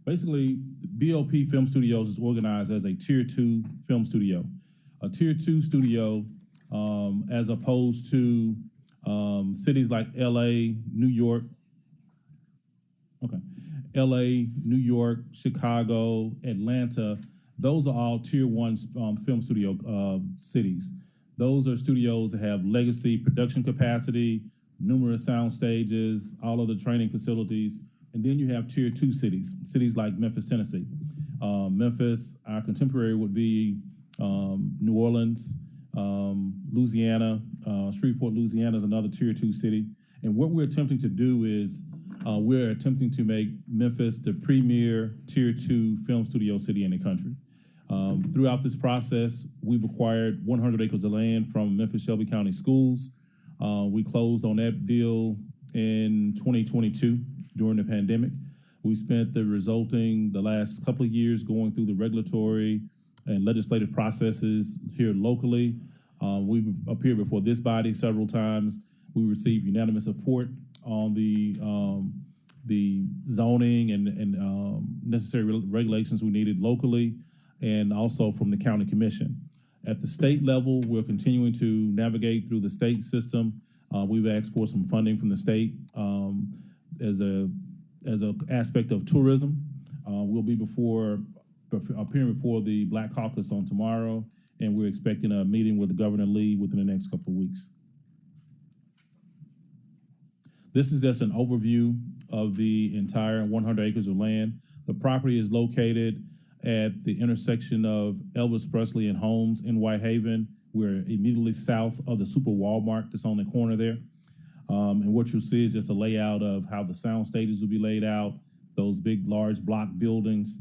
Basically, BLP Film Studios is organized as a Tier 2 film studio. A Tier 2 studio, as opposed to cities like LA, New York, LA, New York, Chicago, Atlanta, those are all Tier 1 film studio cities. Those are studios that have legacy production capacity, numerous sound stages, all of the training facilities. And then you have Tier 2 cities like Memphis, Tennessee. Memphis, our contemporary would be New Orleans, Louisiana. Shreveport, Louisiana is another Tier 2 city. And what we're attempting to do is we're attempting to make Memphis the premier Tier 2 film studio city in the country. Throughout this process, we've acquired 100 acres of land from Memphis Shelby County Schools. We closed on that deal in 2022 during the pandemic. We spent the last couple of years going through the regulatory and legislative processes here locally. We've appeared before this body several times. We received unanimous support on the zoning and necessary regulations we needed locally, and also from the county commission. At the state level, we're continuing to navigate through the state system. We've asked for some funding from the state as an aspect of tourism. We'll be appearing before the Black Caucus on tomorrow, and we're expecting a meeting with Governor Lee within the next couple of weeks. This is just an overview of the entire 100 acres of land. The property is located at the intersection of Elvis Presley and Holmes in Whitehaven. We're immediately south of the Super Walmart that's on the corner there. And what you'll see is just a layout of how the sound stages will be laid out, those big, large block buildings.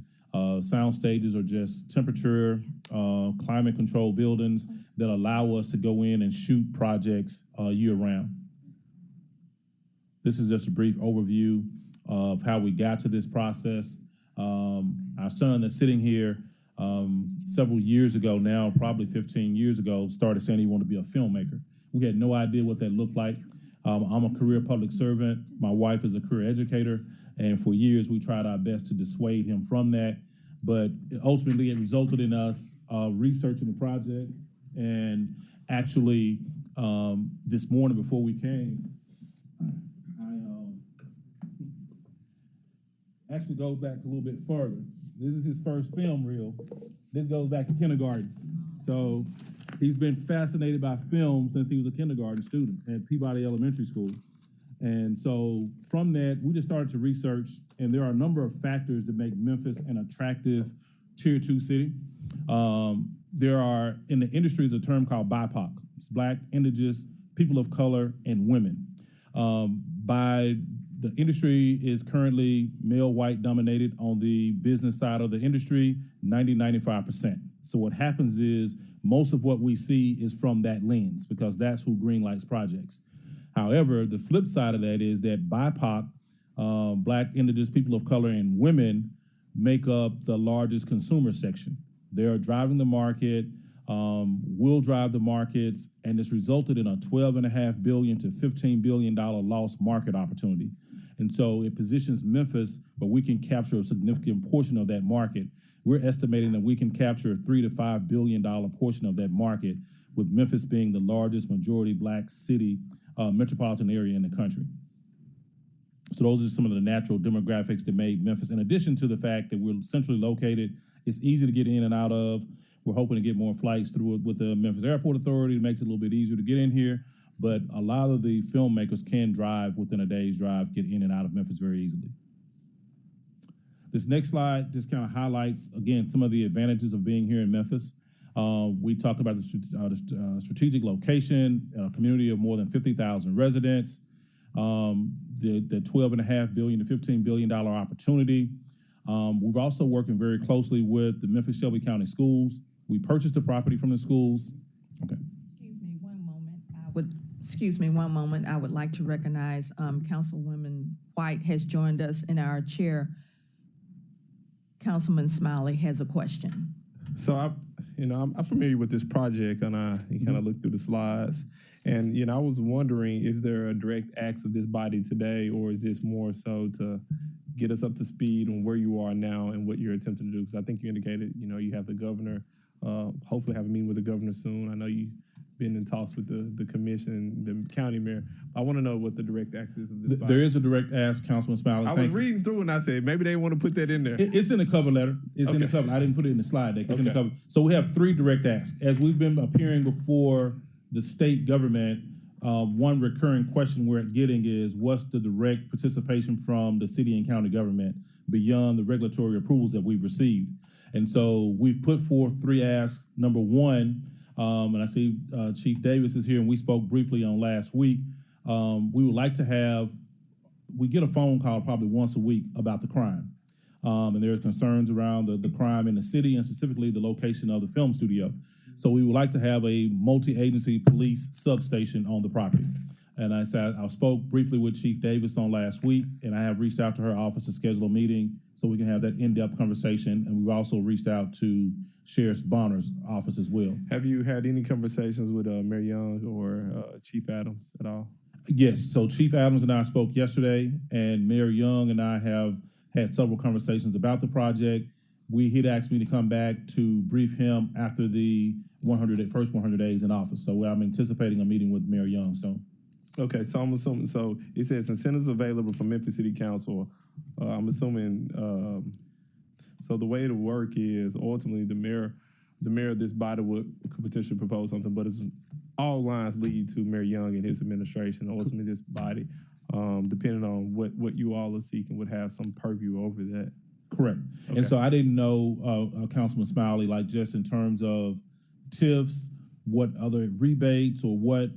Sound stages are just temperature, climate control buildings that allow us to go in and shoot projects year round. This is just a brief overview of how we got to this process. Our son that's sitting here several years ago now, probably 15 years ago, started saying he wanted to be a filmmaker. We had no idea what that looked like. I'm a career public servant. My wife is a career educator. And for years, we tried our best to dissuade him from that. But ultimately, it resulted in us researching the project. And actually, this morning before we came, I actually go back a little bit further. This is his first film reel. This goes back to kindergarten. So he's been fascinated by film since he was a kindergarten student at Peabody Elementary School. And so from that, we just started to research, and there are a number of factors that make Memphis an attractive Tier 2 city. There are, in the industry, is a term called BIPOC. It's Black, Indigenous, people of color, and women. The industry is currently male, white dominated on the business side of the industry, 95%. So what happens is most of what we see is from that lens because that's who greenlights projects. However, the flip side of that is that BIPOC, Black, Indigenous, people of color, and women make up the largest consumer section. They're driving the market, will drive the markets, and it's resulted in a $12.5 billion to $15 billion lost market opportunity. And so it positions Memphis where we can capture a significant portion of that market. We're estimating that we can capture a $3 to $5 billion portion of that market, with Memphis being the largest majority Black city, metropolitan area in the country. So those are some of the natural demographics that made Memphis, in addition to the fact that we're centrally located, it's easy to get in and out of. We're hoping to get more flights through it with the Memphis Airport Authority. It makes it a little bit easier to get in here, but a lot of the filmmakers can drive within a day's drive, get in and out of Memphis very easily. This next slide just kind of highlights, again, some of the advantages of being here in Memphis. We talked about the strategic location, a community of more than 50,000 residents, the $12.5 billion to $15 billion opportunity. We're also working very closely with the Memphis Shelby County Schools. We purchased the property from the schools. Okay. Excuse me one moment. I would like to recognize Councilwoman White has joined us in our chair. Councilman Smiley has a question. So I'm familiar with this project, and you kind of looked through the slides, and I was wondering, is there a direct act of this body today, or is this more so to get us up to speed on where you are now and what you're attempting to do? Because I think you indicated, you have the governor, hopefully have a meeting with the governor soon. I know you've been in talks with the commission, the county mayor. I want to know what the direct act is of this body. There is a direct ask, Councilman Smiley. I was reading through and I said, maybe they want to put that in there. It's in the cover letter. It's in the cover. I didn't put it in the slide deck. It's in the cover. So we have 3 direct asks. As we've been appearing before the state government, one recurring question we're getting is, what's the direct participation from the city and county government beyond the regulatory approvals that we've received? And so we've put forth 3 asks. Number 1, and I see Chief Davis is here, and we spoke briefly on last week. We would like to we get a phone call probably once a week about the crime. And there's concerns around the crime in the city and specifically the location of the film studio. So we would like to have a multi-agency police substation on the property. And I spoke briefly with Chief Davis on last week, and I have reached out to her office to schedule a meeting so we can have that in-depth conversation. And we've also reached out to Sheriff Bonner's office as well. Have you had any conversations with Mayor Young or Chief Adams at all? Yes. So Chief Adams and I spoke yesterday, and Mayor Young and I have had several conversations about the project. He'd asked me to come back to brief him after the first 100 days in office. So I'm anticipating a meeting with Mayor Young soon. Okay, so I'm assuming, so it says incentives available from Memphis City Council. I'm assuming, so the way it'll work is ultimately the mayor of this body could potentially propose something, but all lines lead to Mayor Young and his administration. Ultimately, this body, depending on what you all are seeking, would have some purview over that. Correct. Okay. And so I didn't know, Councilman Smiley, like just in terms of TIFs, what other rebates or what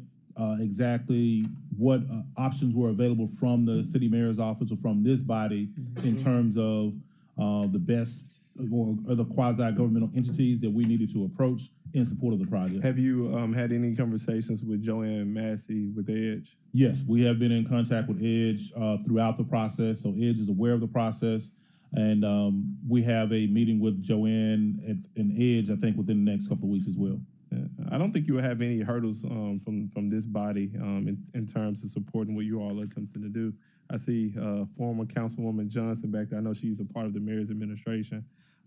options were available from the city mayor's office or from this body in terms of the best or the quasi-governmental entities that we needed to approach in support of the project. Have you had any conversations with Joanne Massey with EDGE? Yes, we have been in contact with EDGE throughout the process, so EDGE is aware of the process, and we have a meeting with Joanne and EDGE, I think, within the next couple of weeks as well. I don't think you will have any hurdles from this body in terms of supporting what you all are attempting to do. I see former Councilwoman Johnson back there. I know she's a part of the mayor's administration.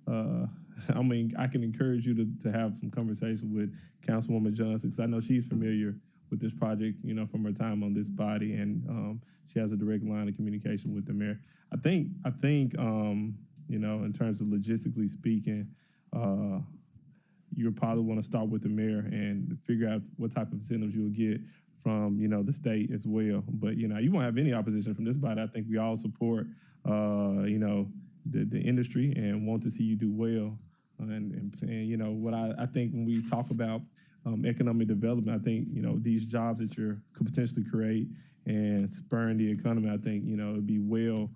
I mean, I can encourage you to have some conversation with Councilwoman Johnson because I know she's familiar with this project, from her time on this body, and she has a direct line of communication with the mayor. I think You know, in terms of logistically speaking, you'll probably want to start with the mayor and figure out what type of incentives you'll get from, you know, the state as well. But, you know, you won't have any opposition from this body. I think we all support, you know, the industry and want to see you do well. And you know, what I think when we talk about economic development, I think, you know, these jobs that you could potentially create and spurring the economy, I think, you know, it'd be well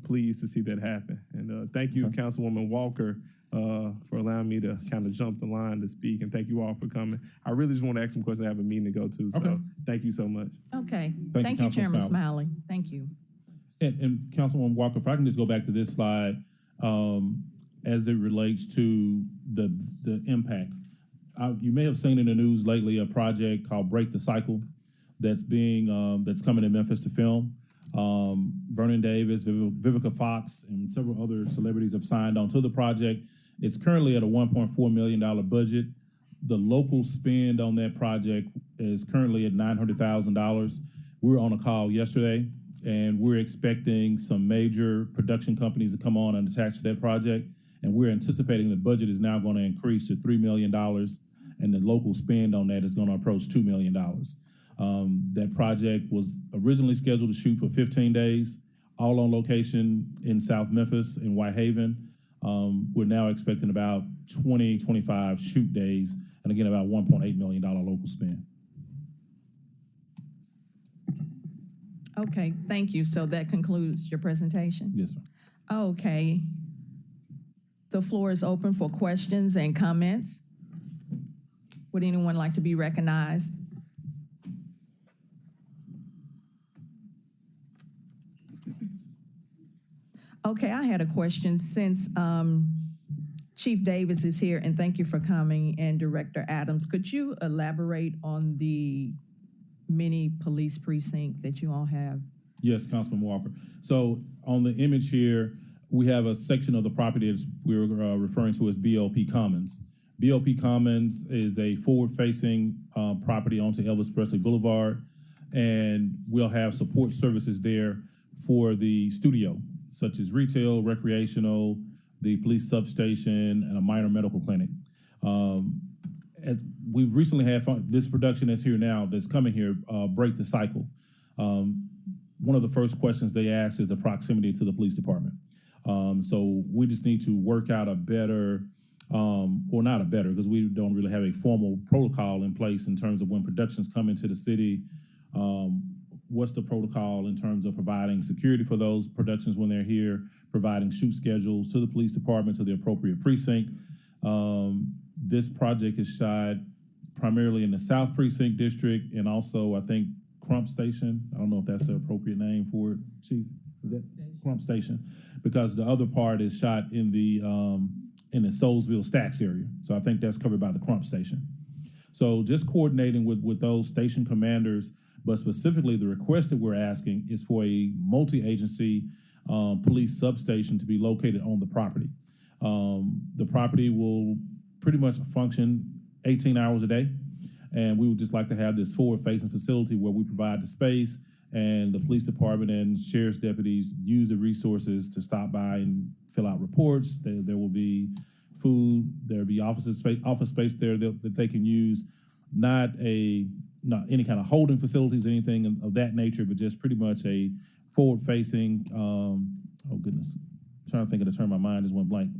pleased to see that happen. And thank you, Councilwoman Walker, for allowing me to kind of jump the line to speak. And thank you all for coming. I really just want to ask some questions. I have a meeting to go to. So thank you so much. Okay. Thank you, Thank you, Chairman Councilwoman Smiley. Thank you. And Councilwoman Walker, if I can just go back to this slide, as it relates to the impact. You may have seen in the news lately a project called Break the Cycle that's coming to Memphis to film. Vernon Davis, Vivica Fox, and several other celebrities have signed on to the project. It's currently at a $1.4 million budget. The local spend on that project is currently at $900,000. We were on a call yesterday, and we're expecting some major production companies to come on and attach to that project. And we're anticipating the budget is now going to increase to $3 million, and the local spend on that is going to approach $2 million. That project was originally scheduled to shoot for 15 days, all on location in South Memphis, in Whitehaven. We're now expecting about 25 shoot days, and again, about $1.8 million local spend. Okay, thank you. So that concludes your presentation? Yes, ma'am. Okay. The floor is open for questions and comments. Would anyone like to be recognized? Okay, I had a question since Chief Davis is here, and thank you for coming, and Director Adams. Could you elaborate on the mini police precinct that you all have? Yes, Councilman Walker. So on the image here, we have a section of the property that we're referring to as BLP Commons. BLP Commons is a forward-facing property onto Elvis Presley Boulevard, and we'll have support services there for the studio, such as retail, recreational, the police substation, and a minor medical clinic. We've recently had this production that's here now, that's coming here, Break the Cycle. One of the first questions they ask is the proximity to the police department. So we just need to work out a better, or not a better, because we don't really have a formal protocol in place in terms of when productions come into the city. What's the protocol in terms of providing security for those productions when they're here, providing shoot schedules to the police department, to the appropriate precinct. This project is shot primarily in the South Precinct District, and also, I think, Crump Station. I don't know if that's the appropriate name for it, Chief. Is that Crump Station? Because the other part is shot in the Soulsville Stacks area. So I think that's covered by the Crump Station. So just coordinating with those station commanders, but specifically the request that we're asking is for a multi-agency police substation to be located on the property. The property will pretty much function 18 hours a day, and we would just like to have this forward-facing facility where we provide the space, and the police department and sheriff's deputies use the resources to stop by and fill out reports. There will be food, there'll be office space there that they can use, not any kind of holding facilities, anything of that nature, but just pretty much a forward-facing, oh goodness, I'm trying to think of the term, my mind just went blank.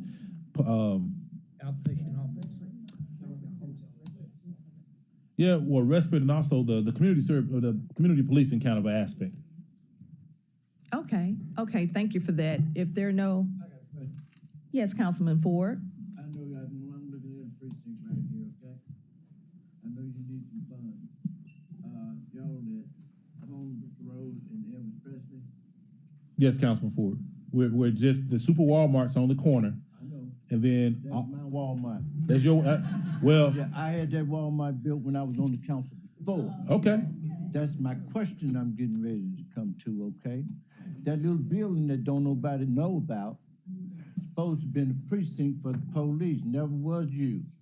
Outpatient office. Yeah, well, respite, and also the community policing kind of aspect. Okay, thank you for that. If there are no, yes, Councilman Ford. I know I'm looking at the precinct right here, okay? I know you need some funds. Y'all that own the road in Elvis Presley. Yes, Councilman Ford. We're just, the Super Walmart's on the corner. I know. And then That's my Walmart. That's your, well. Yeah, I had that Walmart built when I was on the council before. Okay. That's my question I'm getting ready to come to, okay? That little building that don't nobody know about, supposed to be a precinct for the police, never was used.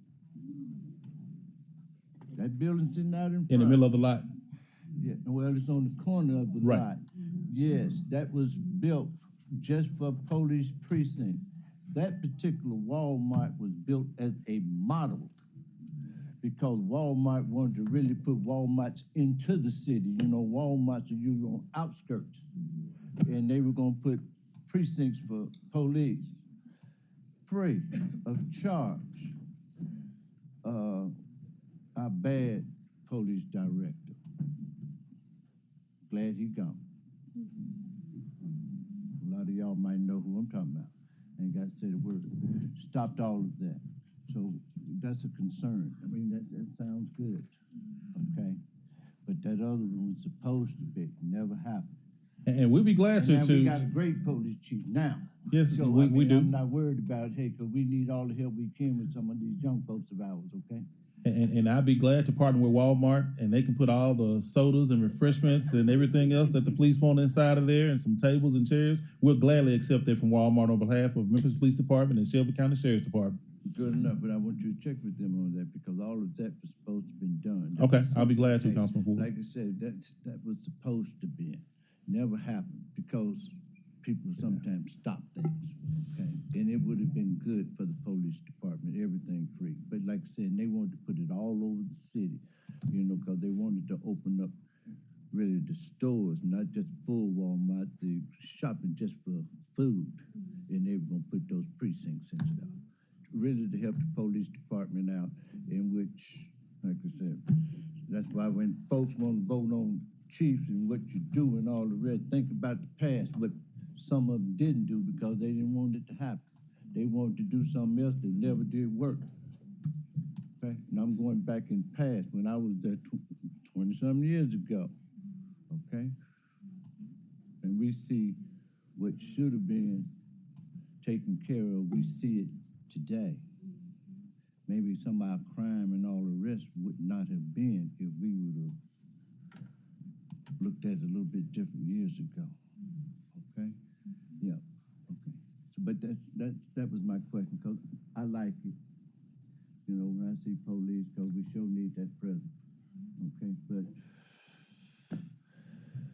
That building sitting out in front. In the middle of the lot? Yeah, well, it's on the corner of the lot. Yes, that was built just for police precinct. That particular Walmart was built as a model because Walmart wanted to really put Walmarts into the city. You know, Walmarts are usually on outskirts, and they were going to put precincts for police, free of charge. Our bad police director, glad he gone. A lot of y'all might know who I'm talking about. Ain't got to say the word. Stopped all of that. So that's a concern. I mean, that sounds good, okay? But that other one was supposed to be, never happened. And we'd be glad and to. We got a great police chief now. Yes, so, we do. I'm not worried about, hey, because we need all the help we can with some of these young folks of ours, okay? And I'd be glad to partner with Walmart, and they can put all the sodas and refreshments and everything else that the police want inside of there, and some tables and chairs. We'll gladly accept that from Walmart on behalf of Memphis Police Department and Shelby County Sheriff's Department. Good enough, but I want you to check with them on that because all of that was supposed to have been done. Okay, I'll be glad to, Councilman Ford. Like I said, that was supposed to be. Never happened because people sometimes stop things, okay? And it would have been good for the police department, everything free. But like I said, they wanted to put it all over the city, you know, because they wanted to open up really the stores, not just full Walmart, the shopping just for food. And they were going to put those precincts and stuff, really to help the police department out, in which, like I said, that's why when folks want to vote on chiefs and what you do and all the rest, think about the past, what some of them didn't do because they didn't want it to happen. They wanted to do something else that never did work. Okay, and I'm going back in past when I was there 20-something years ago. Okay, and we see what should have been taken care of. We see it today. Maybe some of our crime and all the rest would not have been if we would have looked at it a little bit different years ago. Okay? Yeah. Okay. So, but that was my question because I like it. You know, when I see police, because we sure need that presence. Okay, but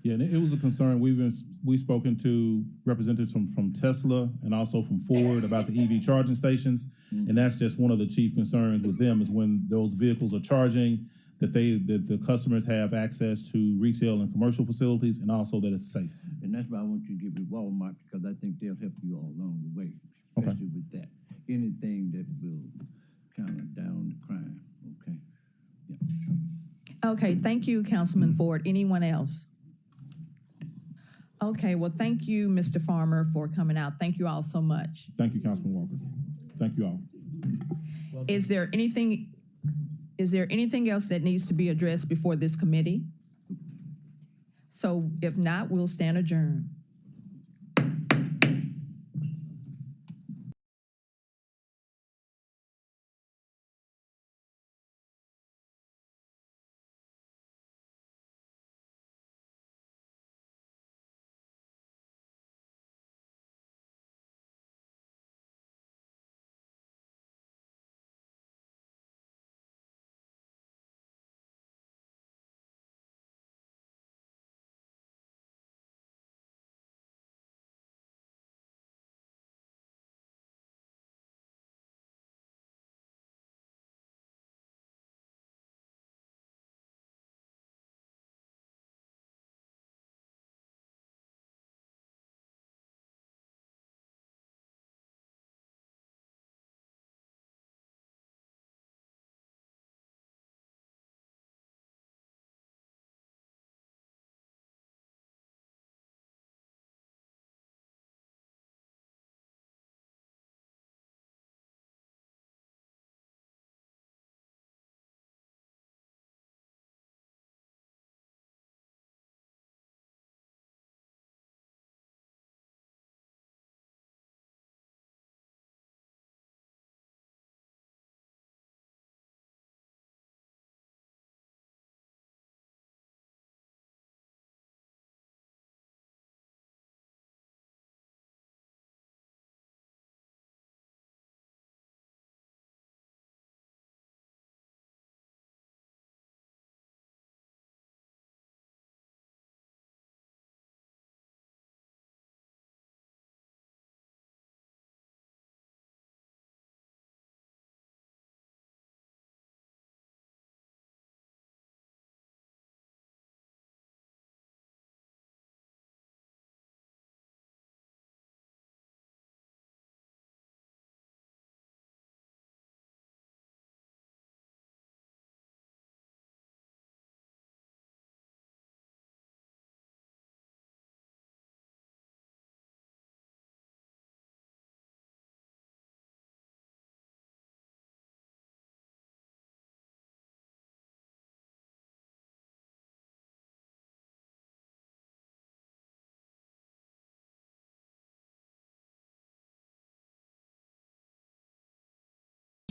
yeah, and it was a concern. We've spoken to representatives from Tesla and also from Ford about the EV charging stations, and that's just one of the chief concerns with them is when those vehicles are charging, that the customers have access to retail and commercial facilities, and also that it's safe. And that's why I want you to get with Walmart because I think they'll help you all along the way, especially with that. Anything that will kind of down the crime. Okay. Yeah. Okay, thank you, Councilman Ford. Anyone else? Okay, well, thank you, Mr. Farmer, for coming out. Thank you all so much. Thank you, Councilman Walker. Thank you all. Is there anything else that needs to be addressed before this committee? So if not, we'll stand adjourned.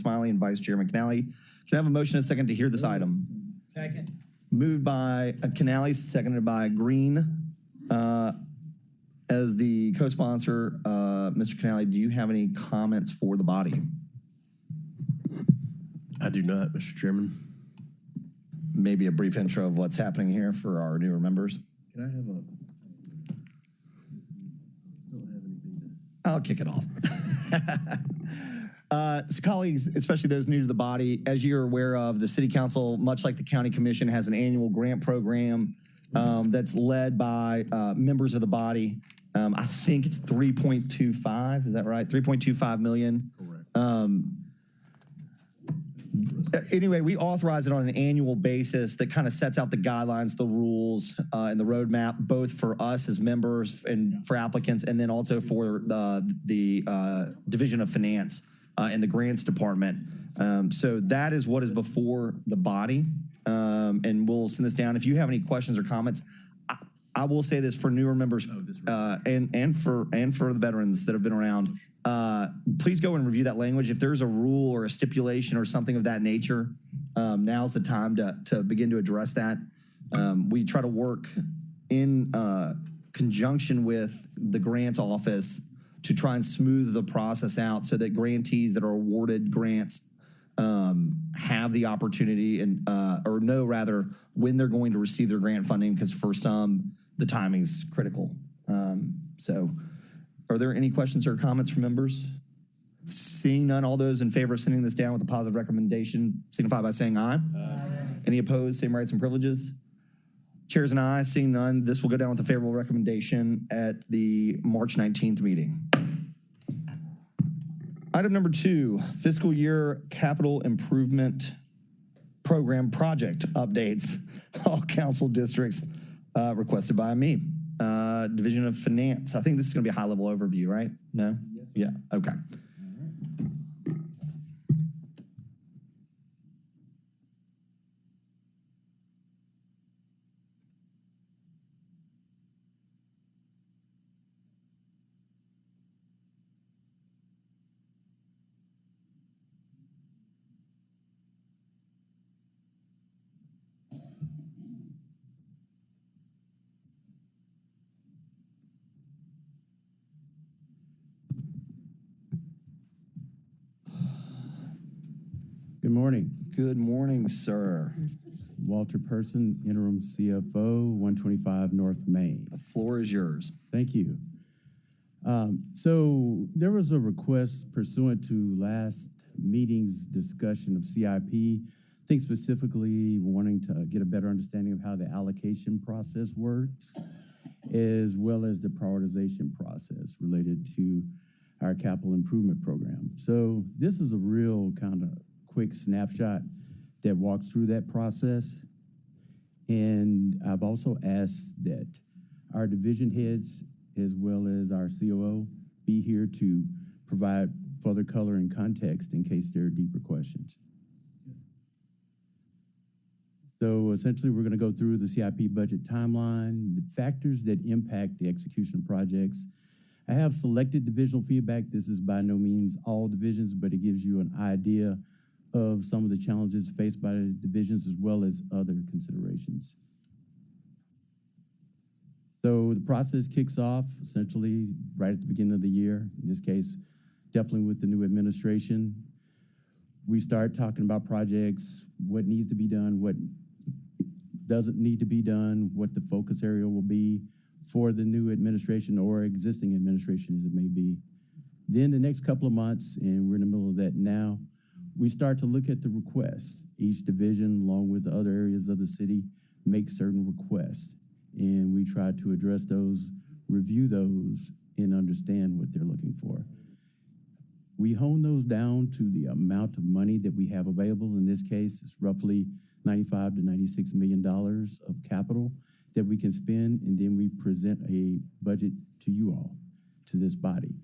Smiley and Vice Chair McNally. Can I have a motion and a second to hear this item? Second. Moved by Canali, seconded by Green. As the co-sponsor, Mr. Canali, do you have any comments for the body? I do not, Mr. Chairman. Maybe a brief intro of what's happening here for our newer members. Can I have a? I'll kick it off. So colleagues, especially those new to the body, as you're aware of, the City Council, much like the County Commission, has an annual grant program that's led by members of the body. I think it's 3.25, is that right? 3.25 million. Correct. Anyway, we authorize it on an annual basis that kind of sets out the guidelines, the rules, and the roadmap, both for us as members and for applicants, and then also for the Division of Finance and the Grants Department. So that is what is before the body, and we'll send this down. If you have any questions or comments, I will say this for newer members and for the veterans that have been around. Please go and review that language. If there's a rule or a stipulation or something of that nature, now's the time to begin to address that. We try to work in conjunction with the grants office to try and smooth the process out so that grantees that are awarded grants have the opportunity and or know rather when they're going to receive their grant funding, because for some the timing's critical. So are there any questions or comments from members? Seeing none, all those in favor of sending this down with a positive recommendation signify by saying aye. Aye. Any opposed, same rights and privileges? Chairs and I, seeing none, this will go down with a favorable recommendation at the March 19th meeting. Item number 2, fiscal year capital improvement program project updates. All council districts requested by me. Division of Finance. I think this is going to be a high-level overview, right? No? Yes. Yeah, okay. Good morning. Good morning, sir. Walter Person, interim CFO, 125 North Main. The floor is yours. Thank you. So there was a request pursuant to last meeting's discussion of CIP, I think specifically wanting to get a better understanding of how the allocation process works, as well as the prioritization process related to our capital improvement program. So this is a real kind of quick snapshot that walks through that process. And I've also asked that our division heads, as well as our COO, be here to provide further color and context in case there are deeper questions. So essentially, we're going to go through the CIP budget timeline, the factors that impact the execution of projects. I have selected divisional feedback. This is by no means all divisions, but it gives you an idea of some of the challenges faced by the divisions as well as other considerations. So the process kicks off essentially right at the beginning of the year. In this case, definitely with the new administration. We start talking about projects, what needs to be done, what doesn't need to be done, what the focus area will be for the new administration or existing administration as it may be. Then the next couple of months, and we're in the middle of that now, we start to look at the requests. Each division, along with other areas of the city, makes certain requests. And we try to address those, review those, and understand what they're looking for. We hone those down to the amount of money that we have available. In this case, it's roughly $95 to $96 million of capital that we can spend, and then we present a budget to you all, to this body.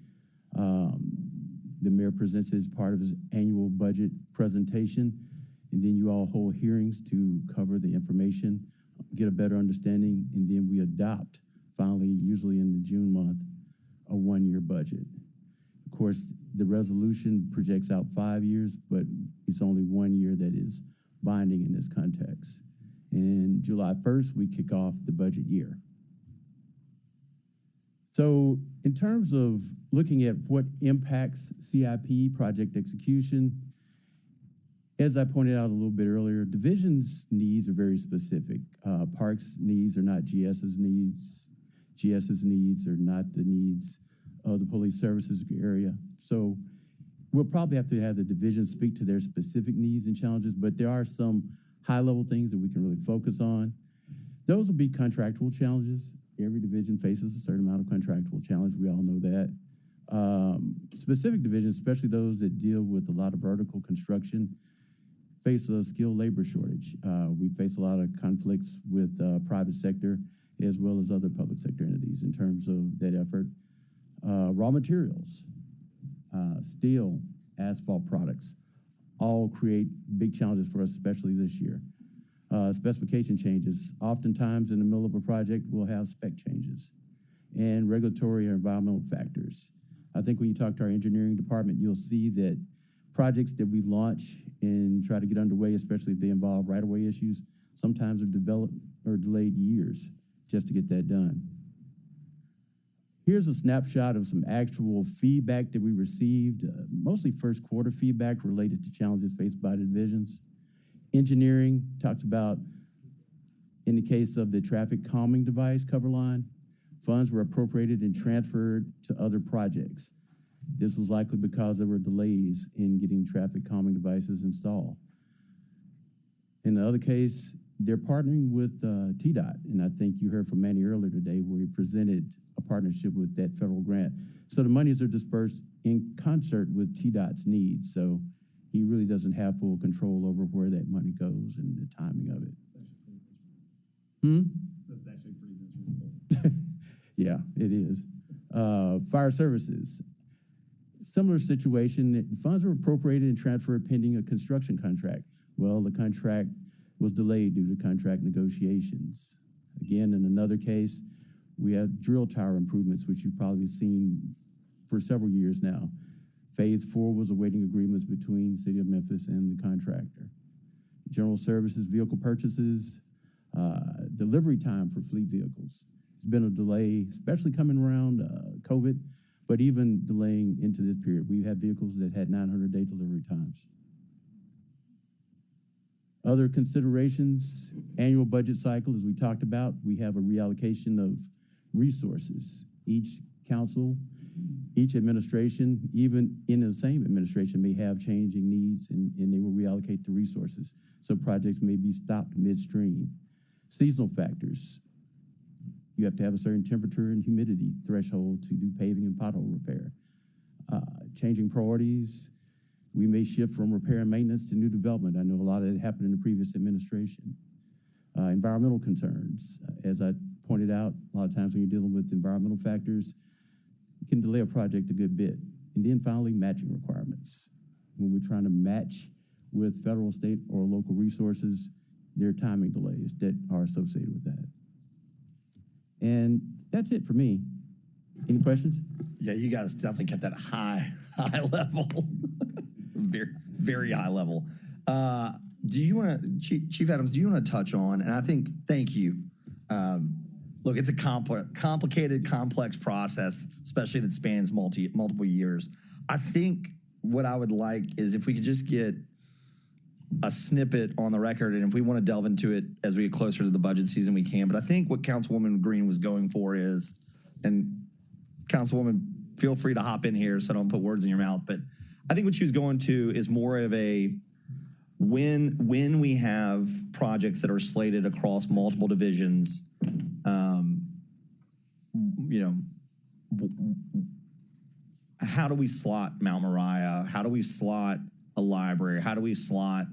The mayor presents it as part of his annual budget presentation, and then you all hold hearings to cover the information, get a better understanding, and then we adopt, finally, usually in the June month, a one-year budget. Of course, the resolution projects out 5 years, but it's only 1 year that is binding in this context. And July 1st, we kick off the budget year. So in terms of looking at what impacts CIP project execution, as I pointed out a little bit earlier, division's needs are very specific. Parks needs are not GS's needs. GS's needs are not the needs of the police services area. So we'll probably have to have the division speak to their specific needs and challenges, but there are some high-level things that we can really focus on. Those will be contractual challenges. Every division faces a certain amount of contractual challenge. We all know that. Specific divisions, especially those that deal with a lot of vertical construction, face a skilled labor shortage. We face a lot of conflicts with private sector as well as other public sector entities in terms of that effort. Raw materials, steel, asphalt products, all create big challenges for us, especially this year. Specification changes. Oftentimes in the middle of a project, we'll have spec changes and regulatory or environmental factors. I think when you talk to our engineering department, you'll see that projects that we launch and try to get underway, especially if they involve right-of-way issues, sometimes are developed or delayed years just to get that done. Here's a snapshot of some actual feedback that we received, mostly first quarter feedback related to challenges faced by the divisions. Engineering talks about, in the case of the traffic calming device cover line, funds were appropriated and transferred to other projects. This was likely because there were delays in getting traffic calming devices installed. In the other case, they're partnering with TDOT, and I think you heard from Manny earlier today where he presented a partnership with that federal grant. So the monies are dispersed in concert with TDOT's needs, so he really doesn't have full control over where that money goes and the timing of it. That's actually pretty miserable. Yeah, it is. Fire services. Similar situation, funds were appropriated and transferred pending a construction contract. Well, the contract was delayed due to contract negotiations. Again, in another case, we had drill tower improvements, which you've probably seen for several years now. Phase 4 was awaiting agreements between the City of Memphis and the contractor. General services, vehicle purchases, delivery time for fleet vehicles. It's been a delay, especially coming around COVID, but even delaying into this period. We've had vehicles that had 900-day delivery times. Other considerations, annual budget cycle, as we talked about, we have a reallocation of resources. Each council, each administration, even in the same administration, may have changing needs and they will reallocate the resources. So projects may be stopped midstream. Seasonal factors. You have to have a certain temperature and humidity threshold to do paving and pothole repair. Changing priorities. We may shift from repair and maintenance to new development. I know a lot of it happened in the previous administration. Environmental concerns. As I pointed out, a lot of times when you're dealing with environmental factors, you can delay a project a good bit. And then finally, matching requirements. When we're trying to match with federal, state, or local resources, there are timing delays that are associated with that. And that's it for me. Any questions? Yeah, you guys definitely kept that high level. Very, very high level. Do you want to, Chief Adams, do you want to touch on, and I think, thank you. Look, it's a complicated, complex process, especially that spans multiple years. I think what I would like is if we could just get a snippet on the record, and if we want to delve into it as we get closer to the budget season, we can. But I think what Councilwoman Green was going for is, and Councilwoman, feel free to hop in here so I don't put words in your mouth, but I think what she was going to is more of a, when we have projects that are slated across multiple divisions, how do we slot Mount Moriah? How do we slot a library? How do we slot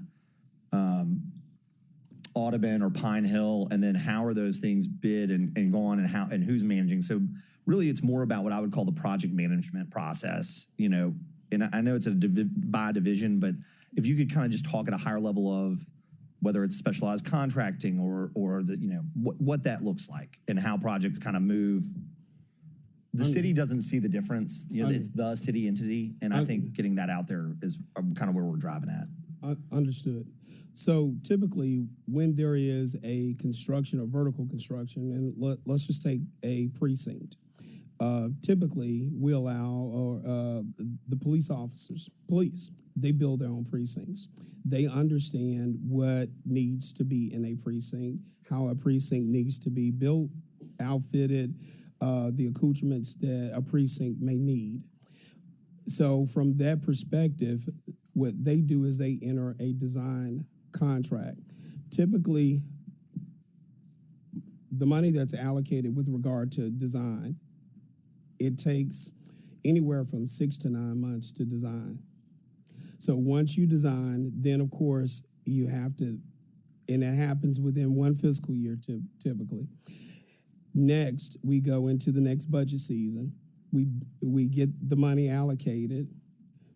Audubon or Pine Hill? And then how are those things bid and go on, and who's managing? So really it's more about what I would call the project management process, and I know it's by division, but if you could kind of just talk at a higher level of whether it's specialized contracting or the, what that looks like and how projects kind of move the city doesn't see the difference. You know, it's the city entity, and I think getting that out there is kind of where we're driving at. Understood. So typically, when there is a construction or vertical construction, and let's just take a precinct. Typically, we allow the police officers, they build their own precincts. They understand what needs to be in a precinct, how a precinct needs to be built, outfitted, the accoutrements that a precinct may need. So from that perspective, what they do is they enter a design contract. Typically, the money that's allocated with regard to design, it takes anywhere from 6 to 9 months to design. So once you design, then of course you have to, and it happens within one fiscal year typically. Next, we go into the next budget season. We get the money allocated.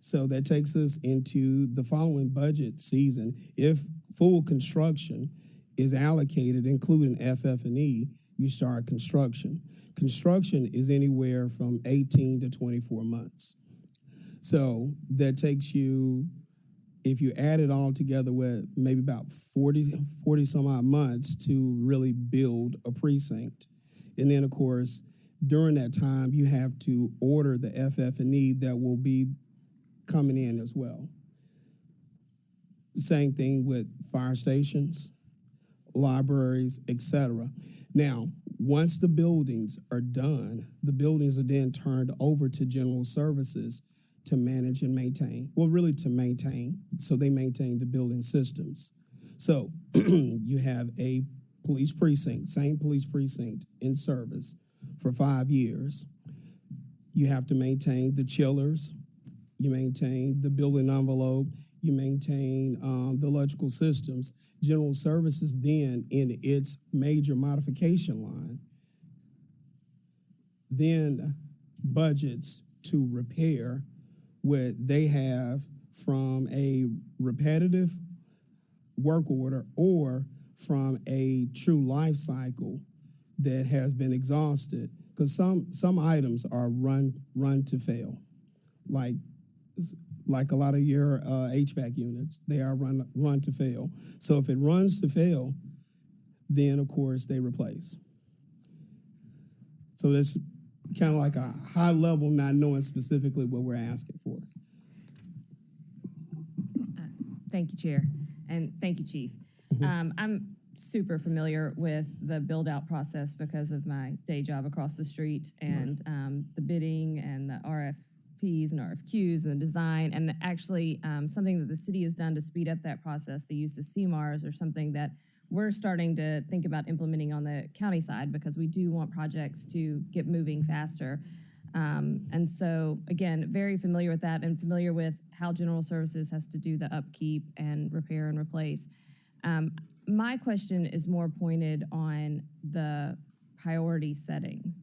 So that takes us into the following budget season. If full construction is allocated, including FF&E, you start construction. Construction is anywhere from 18 to 24 months. So that takes you, if you add it all together, with maybe about 40 some odd months to really build a precinct. And then, of course, during that time, you have to order the FF&E that will be coming in as well. Same thing with fire stations, libraries, etc. Now, once the buildings are done, the buildings are then turned over to general services to manage and maintain. Well, really to maintain, so they maintain the building systems. So you have a police precinct, same police precinct in service for 5 years. You have to maintain the chillers, you maintain the building envelope, you maintain the electrical systems. General services then, in its major modification line, then budgets to repair what they have from a repetitive work order or from a true life cycle that has been exhausted. Because some items are run to fail, like a lot of your HVAC units, they are run to fail. So if it runs to fail, then of course they replace. So that's kind of like a high level, not knowing specifically what we're asking for. Thank you, Chair, and thank you, Chief. I'm super familiar with the build-out process because of my day job across the street and the bidding and the RFPs and RFQs and the design, and actually something that the city has done to speed up that process, the use of CMARs, or something that we're starting to think about implementing on the county side because we do want projects to get moving faster. And so, again, very familiar with that and familiar with how General Services has to do the upkeep and repair and replace. My question is more pointed on the priority setting,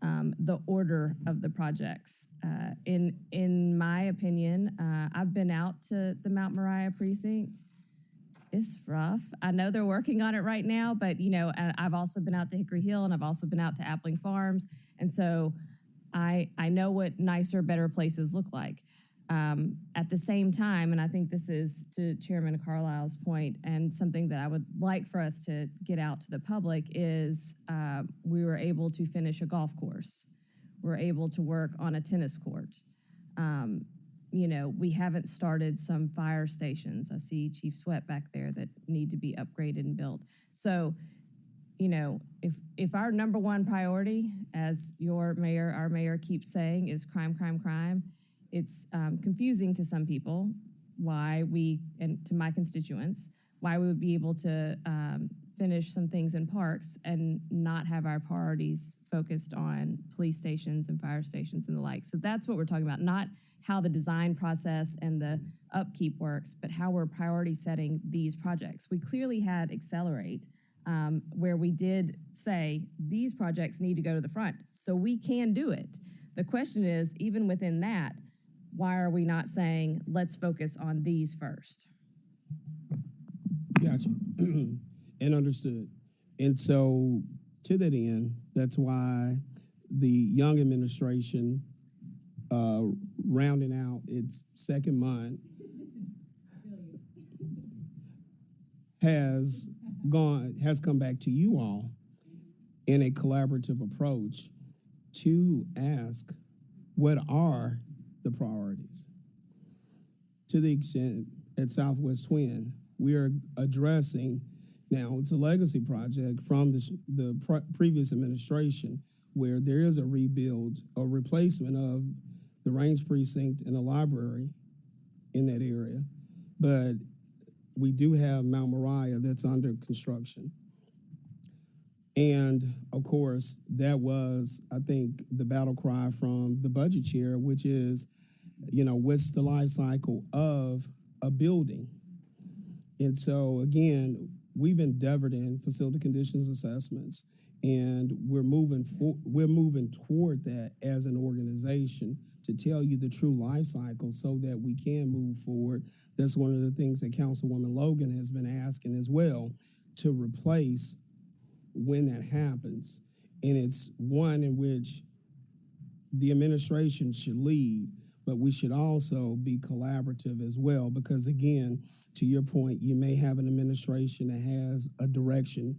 the order of the projects. In my opinion, I've been out to the Mount Moriah precinct. It's rough. I know they're working on it right now, but you know, I've also been out to Hickory Hill and I've also been out to Appling Farms, and so I know what nicer, better places look like. At the same time, and I think this is to Chairman Carlisle's point, and something that I would like for us to get out to the public is we were able to finish a golf course. We're able to work on a tennis court. You know, we haven't started some fire stations. I see Chief Sweat back there that need to be upgraded and built. So, you know, if our number one priority, as our mayor keeps saying, is crime, crime, crime, it's confusing to some people why we, and to my constituents, why we would be able to finish some things in parks and not have our priorities focused on police stations and fire stations and the like. So that's what we're talking about, not how the design process and the upkeep works, but how we're priority setting these projects. We clearly had Accelerate, where we did say these projects need to go to the front, so we can do it. The question is, even within that, why are we not saying, let's focus on these first? Gotcha. And understood. And so to that end, that's why the young administration, rounding out its second month, has come back to you all in a collaborative approach to ask what are the priorities. To the extent at Southwest Twin, we are addressing, now it's a legacy project from the previous administration, where there is a rebuild or replacement of the Range Precinct and the library in that area. But we do have Mount Moriah that's under construction. And of course, that was, I think, the battle cry from the budget chair, which is, what's the life cycle of a building? And so again, we've endeavored in facility conditions assessments, and we're moving toward that as an organization to tell you the true life cycle so that we can move forward. That's one of the things that Councilwoman Logan has been asking as well, to replace when that happens. And it's one in which the administration should lead, but we should also be collaborative as well, because again, to your point, you may have an administration that has a direction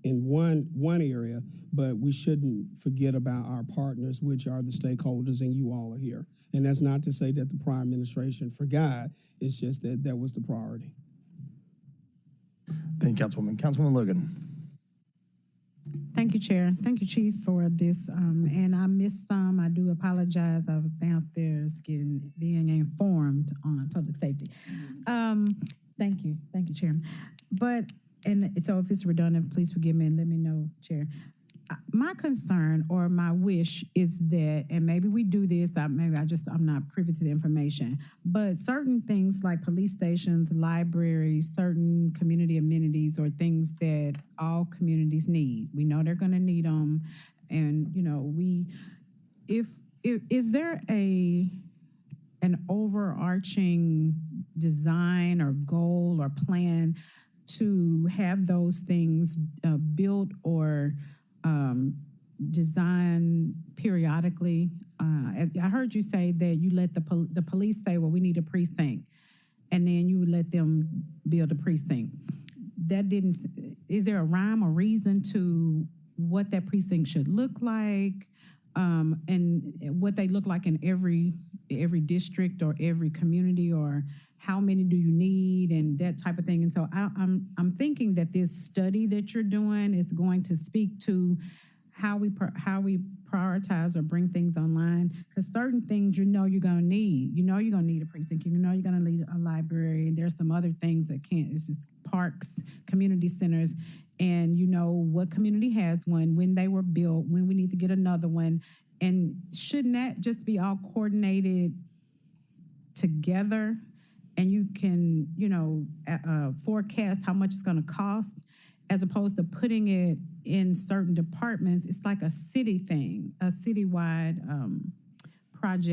in one area, but we shouldn't forget about our partners, which are the stakeholders, and you all are here. And that's not to say that the prior administration forgot, it's just that that was the priority. Thank you, Councilwoman. Councilwoman Logan. Thank you, Chair. Thank you, Chief, for this. And I missed some. I do apologize. I was downstairs being informed on public safety. Thank you, Chairman. And so if it's redundant, please forgive me and let me know, Chair. My concern or my wish is that, and maybe we do this, I'm not privy to the information, but certain things like police stations, libraries, certain community amenities or things that all communities need. We know they're gonna need them. And, is there an overarching design or goal or plan to have those things built or design periodically? I heard you say that you let the police say, well, we need a precinct, and then you would let them build a precinct. Is there a rhyme or reason to what that precinct should look like, and what they look like in every district or every community, or how many do you need and that type of thing? And so I'm thinking that this study that you're doing is going to speak to how we prioritize or bring things online, because certain things you're going to need. You're going to need a precinct. You're going to need a library. There's some other things that can't. It's just parks, community centers, and what community has one, when they were built, when we need to get another one. And shouldn't that just be all coordinated together? And you can, forecast how much it's going to cost, as opposed to putting it in certain departments. It's like a city thing, a citywide project.